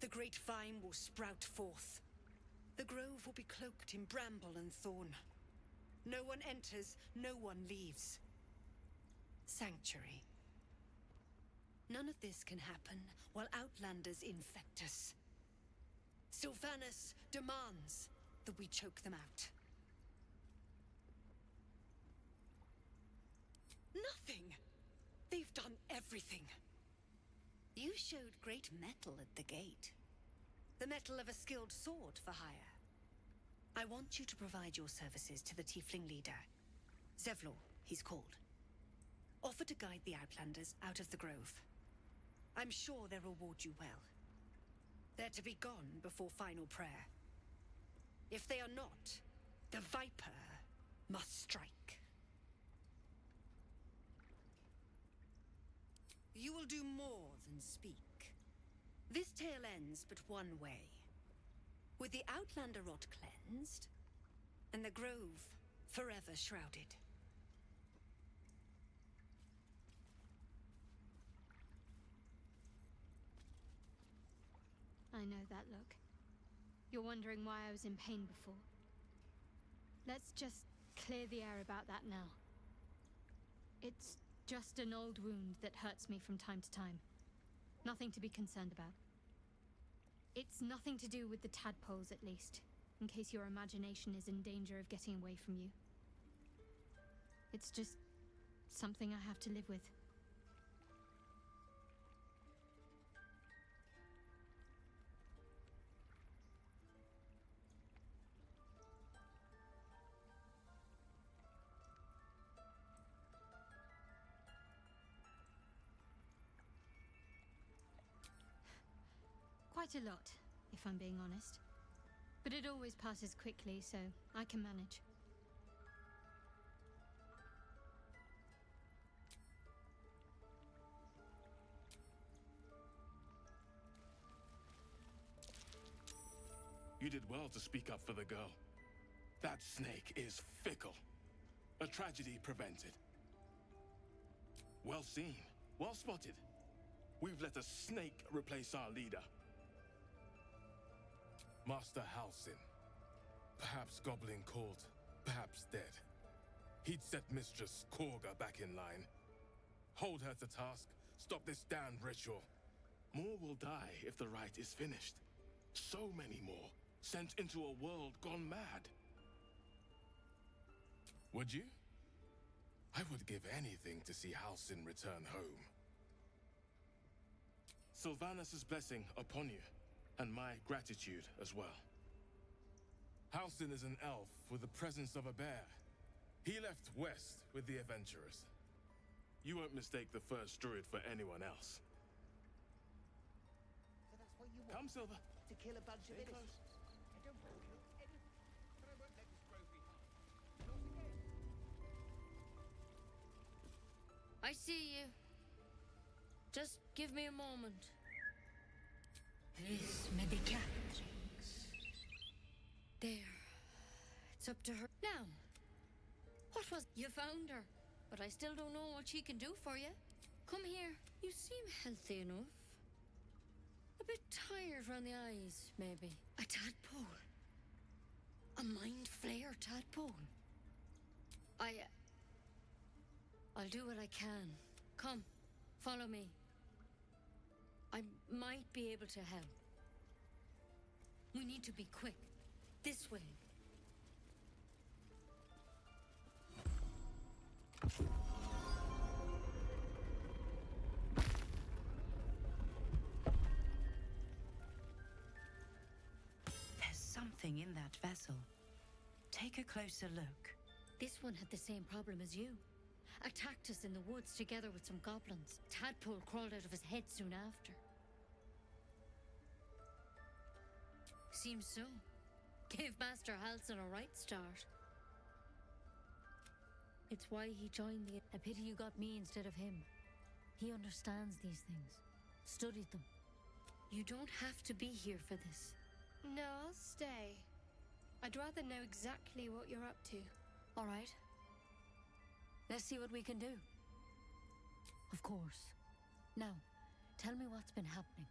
the great vine will sprout forth. The grove will be cloaked in bramble and thorn. No one enters, no one leaves. Sanctuary. None of this can happen while Outlanders infect us. Sylvanas demands that we choke them out. Nothing! They've done everything. You showed great mettle at the gate. The mettle of a skilled sword for hire. I want you to provide your services to the Tiefling leader. Zevlor, he's called. Offer to guide the Outlanders out of the grove. I'm sure they'll reward you well. They're to be gone before final prayer. If they are not, the Viper must strike. You will do more than speak. This tale ends but one way. With the Outlander rot cleansed, and the grove forever shrouded. I know that look. You're wondering why I was in pain before. Let's just clear the air about that now. It's just an old wound that hurts me from time to time. Nothing to be concerned about. It's nothing to do with the tadpoles, at least, in case your imagination is in danger of getting away from you. It's just something I have to live with. Quite a lot, if I'm being honest. But it always passes quickly, so I can manage. You did well to speak up for the girl. That snake is fickle. A tragedy prevented. Well seen. Well spotted. We've let a snake replace our leader. Master Halsin. Perhaps goblin caught, perhaps dead. He'd set Mistress Korga back in line. Hold her to task, stop this damned ritual. More will die if the rite is finished. So many more, sent into a world gone mad. Would you? I would give anything to see Halsin return home. Sylvanas' blessing upon you, and my gratitude as well. Halsin is an elf with the presence of a bear. He left west with the adventurers. You won't mistake the first druid for anyone else. So that's what you want? Come, Silver. To kill a bunch of Stay innocents? close. I don't want to look any... But I won't let this grove be harmed. Not again. I see you. Just give me a moment. This medicatrix. There. It's up to her. Now, what was... You found her, but I still don't know what she can do for you. Come here. You seem healthy enough. A bit tired round the eyes, maybe. A tadpole. A mind flayer tadpole. I'll do what I can. Come, follow me. I might be able to help. We need to be quick. This way. There's something in that vessel. Take a closer look. This one had the same problem as you. Attacked us in the woods together with some goblins. Tadpole crawled out of his head soon after. Seems so. Gave Master Halsin a right start. It's why he joined the... A pity you got me instead of him. He understands these things. Studied them. You don't have to be here for this. No, I'll stay. I'd rather know exactly what you're up to. All right. Let's see what we can do. Of course. Now, tell me what's been happening.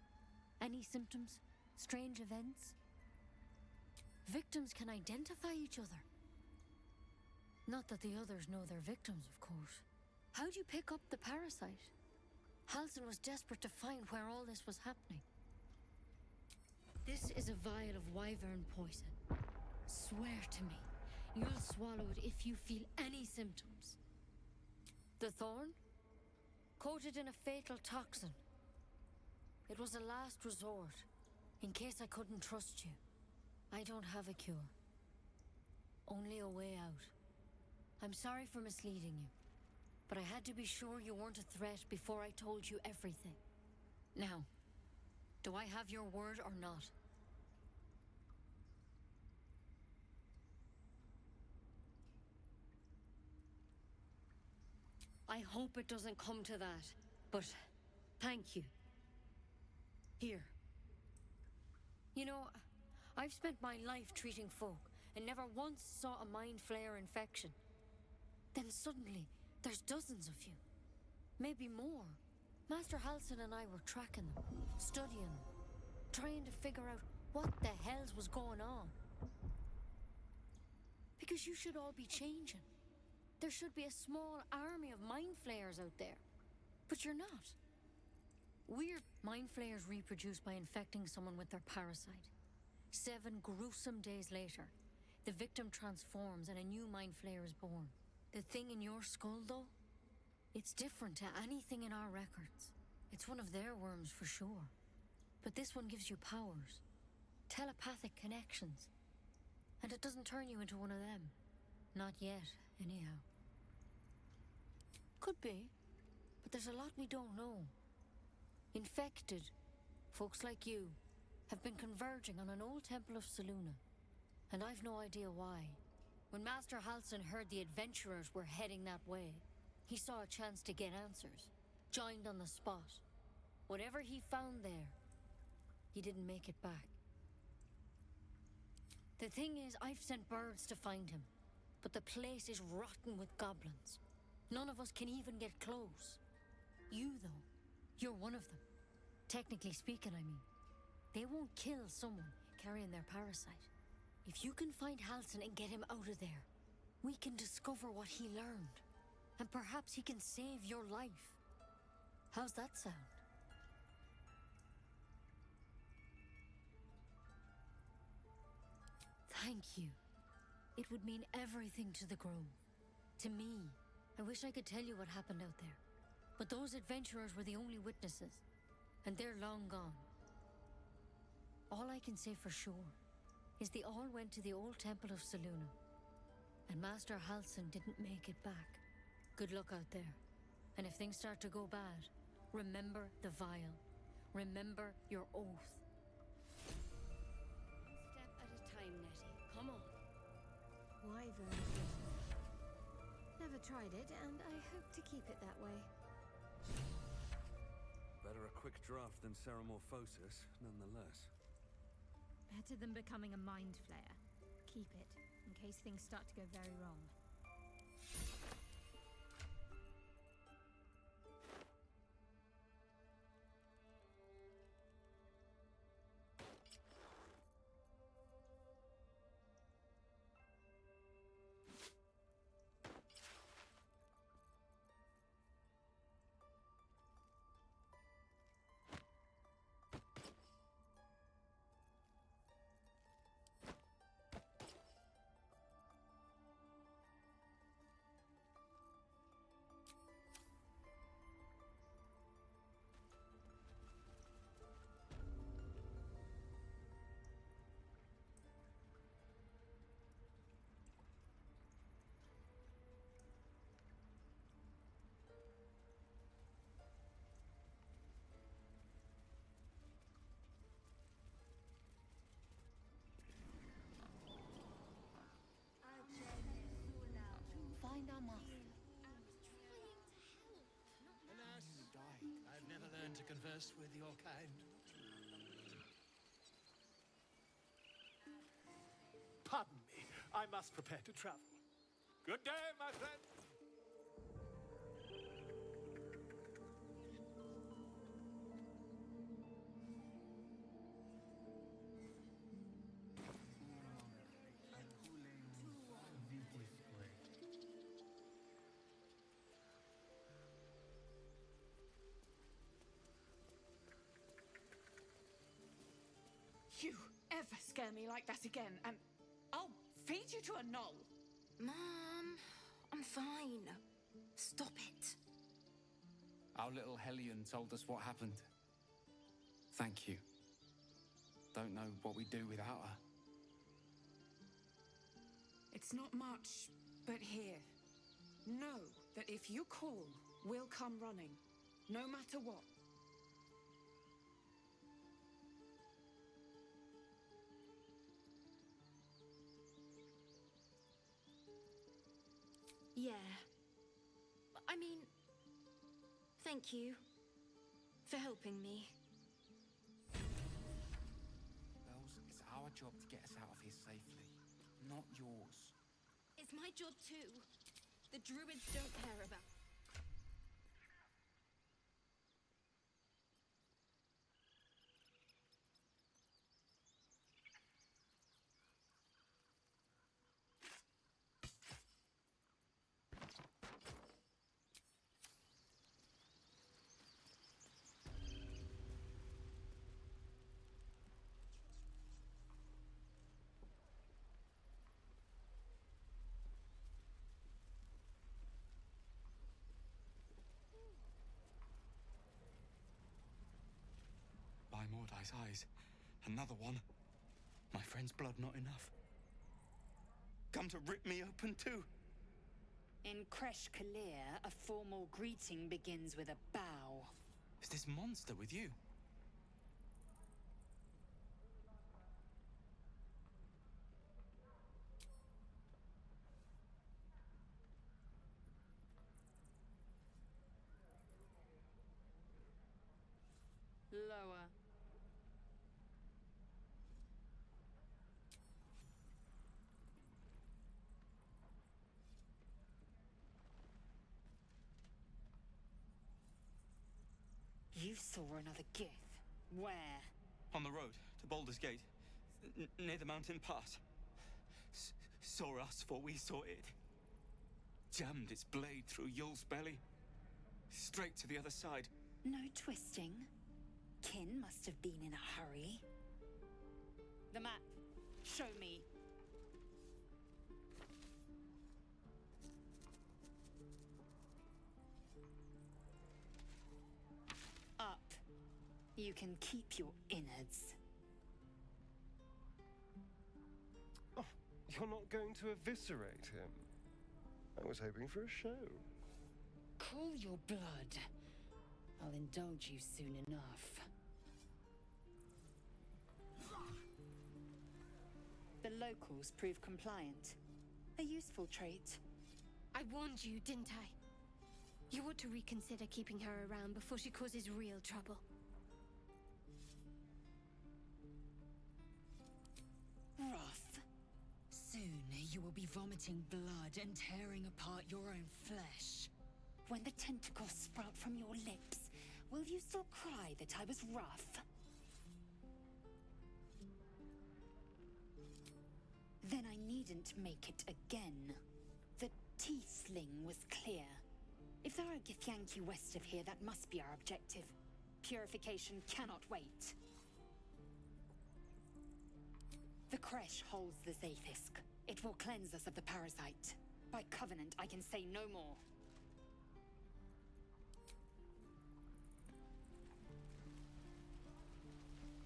Any symptoms? Strange events? Victims can identify each other. Not that the others know they're victims, of course. How'd you pick up the parasite? Halsin was desperate to find where all this was happening. This is a vial of wyvern poison. Swear to me, you'll swallow it if you feel any symptoms. The thorn? Coated in a fatal toxin. It was a last resort, in case I couldn't trust you. I don't have a cure. Only a way out. I'm sorry for misleading you, but I had to be sure you weren't a threat before I told you everything. Now, do I have your word or not? I hope it doesn't come to that, but thank you. Here. You know, I've spent my life treating folk and never once saw a mind flayer infection. Then suddenly, there's dozens of you. Maybe more. Master Halsin and I were tracking them, studying them, trying to figure out what the hells was going on. Because you should all be changing. There should be a small army of mind flayers out there. But you're not. Weird mind flayers reproduce by infecting someone with their parasite. 7 gruesome days later, the victim transforms and a new mind flayer is born. The thing in your skull, though, it's different to anything in our records. It's one of their worms for sure. But this one gives you powers. Telepathic connections. And it doesn't turn you into one of them. Not yet, anyhow. Could be, but there's a lot we don't know. Infected, folks like you, have been converging on an old temple of Selûne, and I've no idea why. When Master Halsin heard the adventurers were heading that way, he saw a chance to get answers, joined on the spot. Whatever he found there, he didn't make it back. The thing is, I've sent birds to find him, but the place is rotten with goblins. None of us can even get close. You, though, you're one of them. Technically speaking, I mean. They won't kill someone carrying their parasite. If you can find Halsin and get him out of there, we can discover what he learned. And perhaps he can save your life. How's that sound? Thank you. It would mean everything to the Grove. To me. I wish I could tell you what happened out there. But those adventurers were the only witnesses. And they're long gone. All I can say for sure is they all went to the old temple of Selûne. And Master Halsin didn't make it back. Good luck out there. And if things start to go bad, remember the vial. Remember your oath. One step at a time, Nettie. Come on. Wyvern. Never tried it, and I hope to keep it that way. Better a quick draft than Ceramorphosis, nonetheless. Better than becoming a mind flayer. keep it, in case things start to go very wrong. Find our master. Alas, I've never learned to converse with your kind. Pardon me, I must prepare to travel. Good day, my friend. You ever scare me like that again, and I'll feed you to a knoll. Mom, I'm fine. Stop it. Our little Hellion told us what happened. Thank you. Don't know what we'd do without her. It's not much, but here. Know that if you call, we'll come running, no matter what. Yeah. I mean, thank you for helping me. Bells, it's our job to get us out of here safely, not yours. It's my job too. The druids don't care about. By Mordai's eyes, another one. My friend's blood not enough. Come to rip me open too. In Kresh Kalir, a formal greeting begins with a bow. Is this monster with you? Lower. You saw another Gith. Where? On the road to Baldurs Gate, near the mountain pass. Saw us before we saw it. Jammed its blade through Yul's belly. Straight to the other side. No twisting. Kin must have been in a hurry. The map. Show me. Up. You can keep your innards. Oh, you're not going to eviscerate him? I was hoping for a show. Cool your blood. I'll indulge you soon enough. The locals prove compliant. A useful trait. I warned you, didn't I? You ought to reconsider keeping her around before she causes real trouble. Rough. vomiting blood and tearing apart your own flesh. When the tentacles sprout from your lips, will you still cry that I was rough? Then I needn't make it again. The teeth sling was clear. If there are Githyanki west of here, that must be our objective. Purification cannot wait. The creche holds the Zaithisk. It will cleanse us of the parasite. By covenant, I can say no more.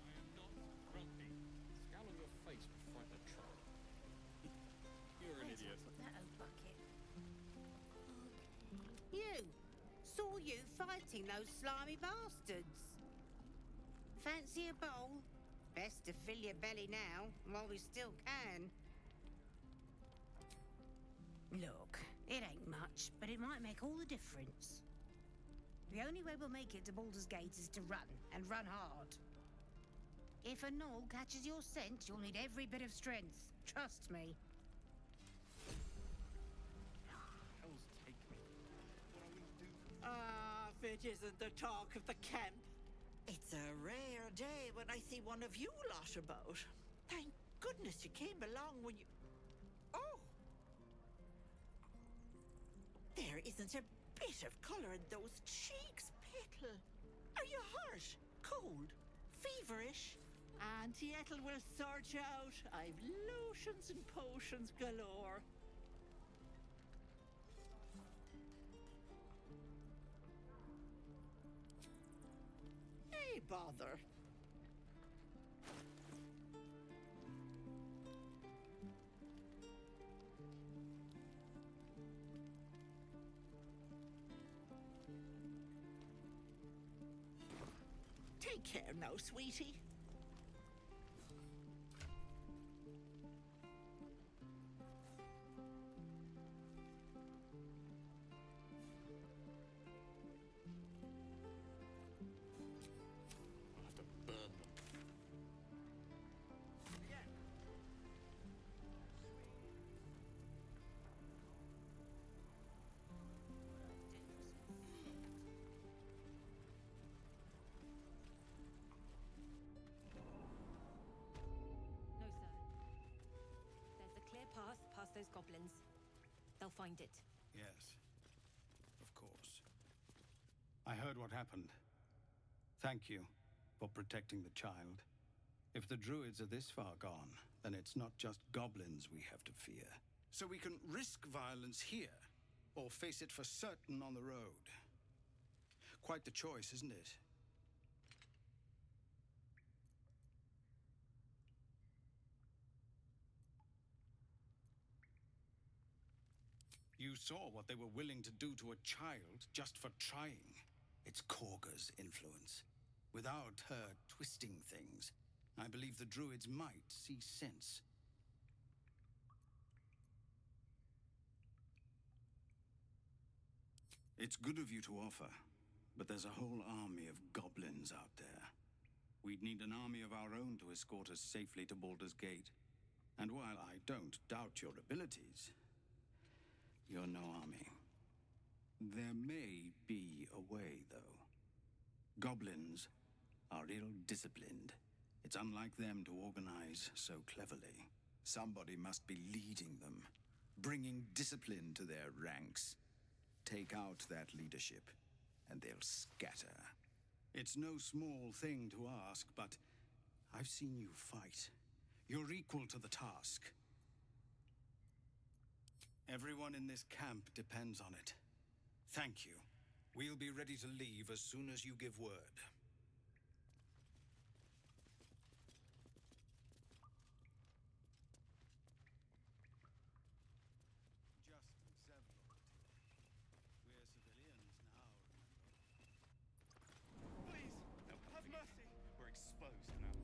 I am not grumpy. Scowl on your face would frighten a troll. You're an idiot. Put that old bucket. You! Saw you fighting those slimy bastards. Fancy a bowl? Best to fill your belly now, while we still can. Look, it ain't much, but it might make all the difference. The only way we'll make it to Baldurs Gate is to run, and run hard. If a gnoll catches your scent, you'll need every bit of strength. Trust me. Hell's take me. What I will do. If it isn't the talk of the camp. It's a rare day when I see one of you lot about. Thank goodness you came along when you... Oh! There isn't a bit of colour in those cheeks, Petal. Are you hurt? Cold? Feverish? Auntie Ethel will sort you out. I've lotions and potions galore. Hey, bother. Take care now, sweetie. I'll have to burn them. No, sir. There's a clear path past those goblins. They'll find it. Yes, of course. I heard what happened. Thank you for protecting the child. If the druids are this far gone, then it's not just goblins we have to fear. So we can risk violence here, or face it for certain on the road. Quite the choice, isn't it? You saw what they were willing to do to a child just for trying. It's Korga's influence. Without her twisting things, I believe the druids might see sense. It's good of you to offer, but there's a whole army of goblins out there. We'd need an army of our own to escort us safely to Baldur's Gate. And while I don't doubt your abilities, you're no army. There may be a way, though. Goblins are ill-disciplined. It's unlike them to organize so cleverly. Somebody must be leading them, bringing discipline to their ranks. Take out that leadership, and they'll scatter. It's no small thing to ask, but I've seen you fight. You're equal to the task. Everyone in this camp depends on it. Thank you. We'll be ready to leave as soon as you give word. Just several. We're civilians now, remember? Please, have mercy. We're exposed now.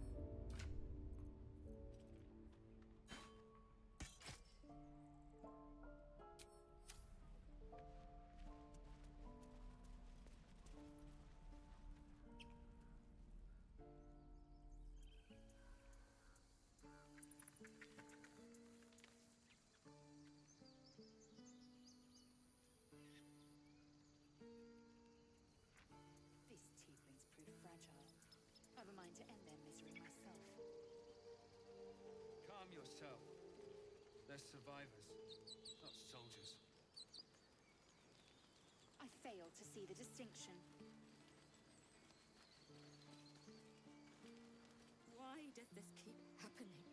They're survivors, not soldiers. I fail to see the distinction. Why does this keep happening?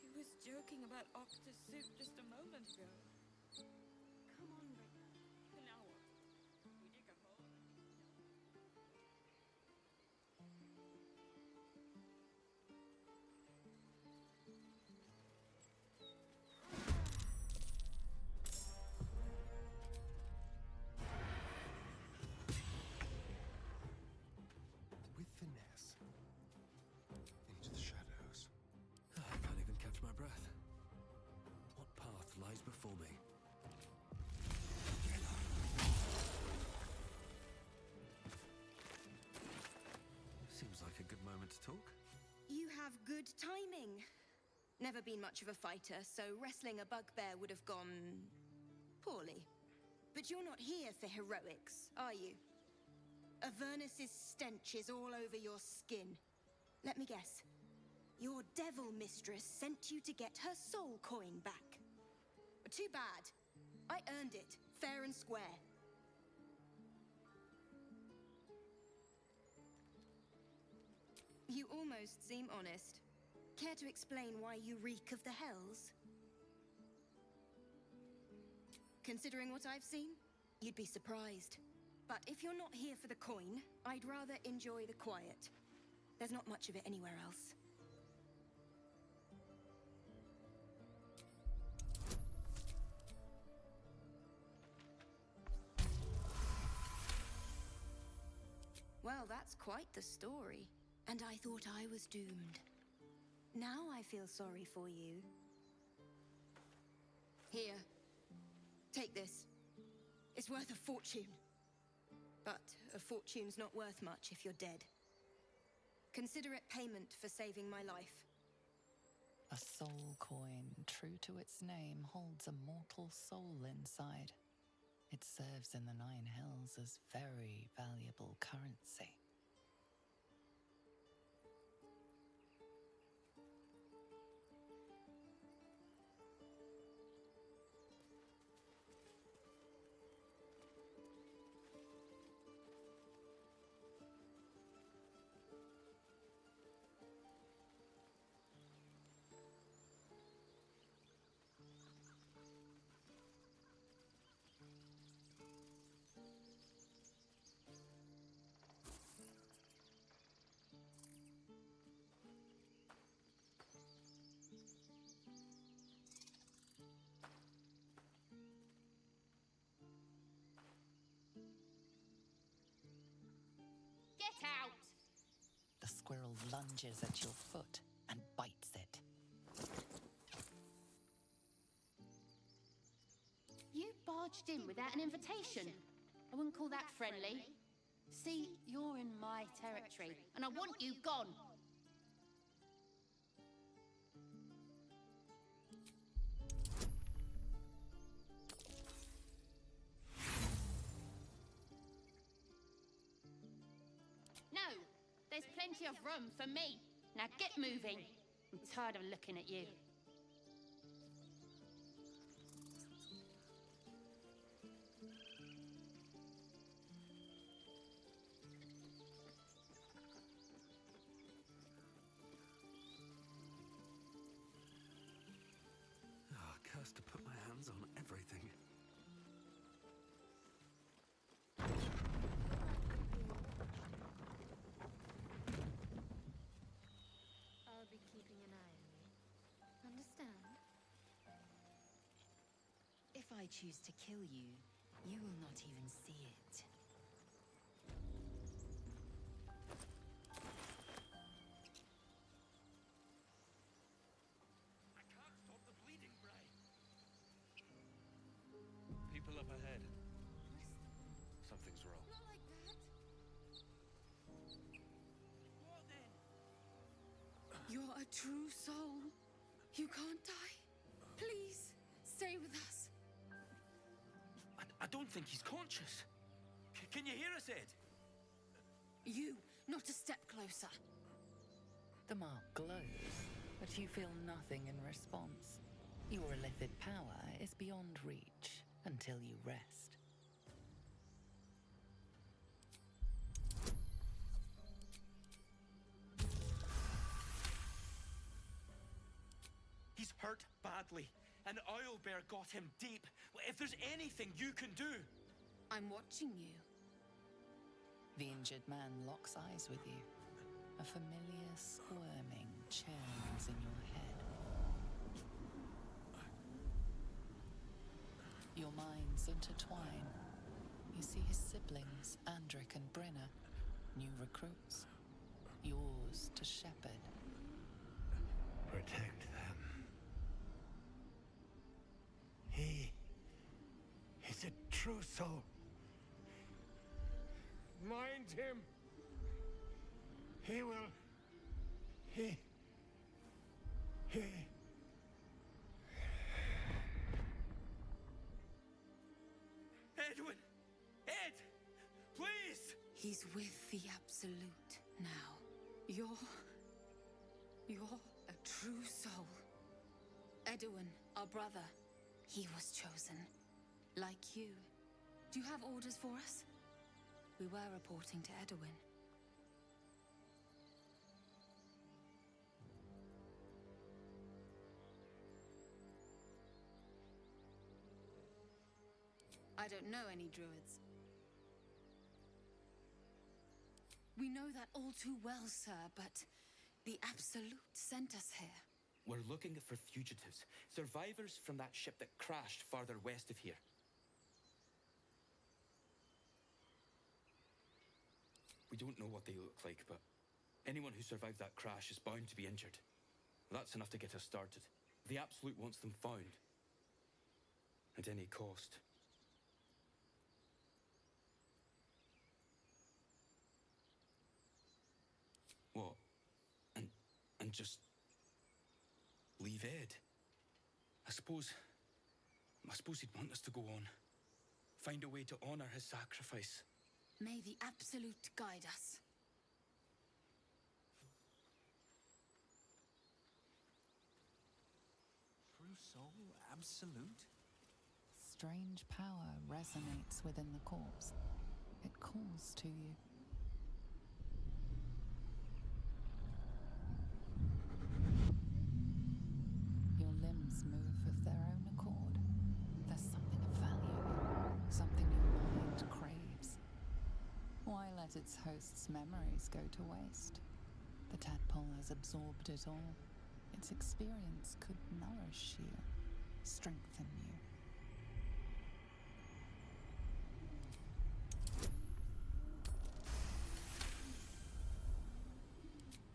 He was joking about octa soup just a moment ago. Come on, Rick. Now what? We dig a hole and With finesse. Into the shadows. I can't even catch my breath. What path lies before me? Seems like a good moment to talk. You have good timing. Never been much of a fighter, so wrestling a bugbear would have gone poorly. But you're not here for heroics, are you? Avernus's stench is all over your skin. Let me guess. Your devil mistress sent you to get her soul coin back. Too bad. I earned it, fair and square. You almost seem honest. Care to explain why you reek of the hells? Considering what I've seen, you'd be surprised. But if you're not here for the coin, I'd rather enjoy the quiet. There's not much of it anywhere else. Well, that's quite the story. And I thought I was doomed. Now I feel sorry for you. Here. Take this. It's worth a fortune. But a fortune's not worth much if you're dead. Consider it payment for saving my life. A soul coin, true to its name, holds a mortal soul inside. It serves in the Nine Hells as very valuable currency. Get out! The squirrel lunges at your foot and bites it. You barged in without an invitation. I wouldn't call that friendly. See, you're in my territory, and I want you gone. No, there's plenty of room for me. Now get moving. I'm tired of looking at you. Ah, cursed to put my hands on everything. I'll be keeping an eye on you. Understand? If I choose to kill you, you will not even see it. I can't stop the bleeding, Bray. People up ahead. Something's wrong. Not like that. What then? You're a true soul. You can't die. Please, stay with us. I don't think he's conscious. Can you hear us, Ed? You, not a step closer. The mark glows, but you feel nothing in response. Your illithid power is beyond reach until you rest. He's hurt badly. An owlbear got him deep. If there's anything you can do... I'm watching you. The injured man locks eyes with you. A familiar squirming churns in your head. Your minds intertwine. You see his siblings, Andric and Brenna, new recruits. Yours to shepherd. Protect them. He is a true soul. Mind him. He will. He. Edwin! Ed! Please! He's with the Absolute now. You're a true soul. Edwin, our brother, he was chosen. Like you. Do you have orders for us? We were reporting to Edwin. I don't know any druids. We know that all too well, sir, but the Absolute sent us here. We're looking for fugitives. Survivors from that ship that crashed farther west of here. We don't know what they look like, but anyone who survived that crash is bound to be injured. That's enough to get us started. The Absolute wants them found. At any cost. What? And just leave Ed? I suppose he'd want us to go on. Find a way to honor his sacrifice. May the Absolute guide us. True soul, absolute? Strange power resonates within the corpse. It calls to you. Your limbs move of their own accord. There's something of value, something your mind craves. Why let its host's memories go to waste? The tadpole has absorbed it all. Its experience could nourish you, strengthen you.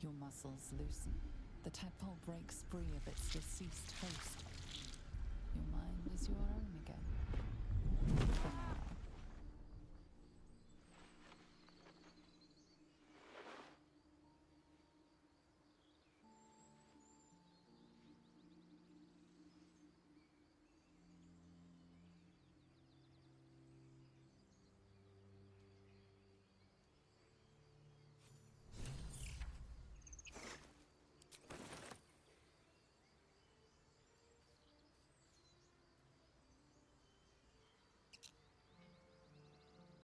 Your muscles loosen. The tadpole breaks free of its deceased host. Your mind is your own again. For now.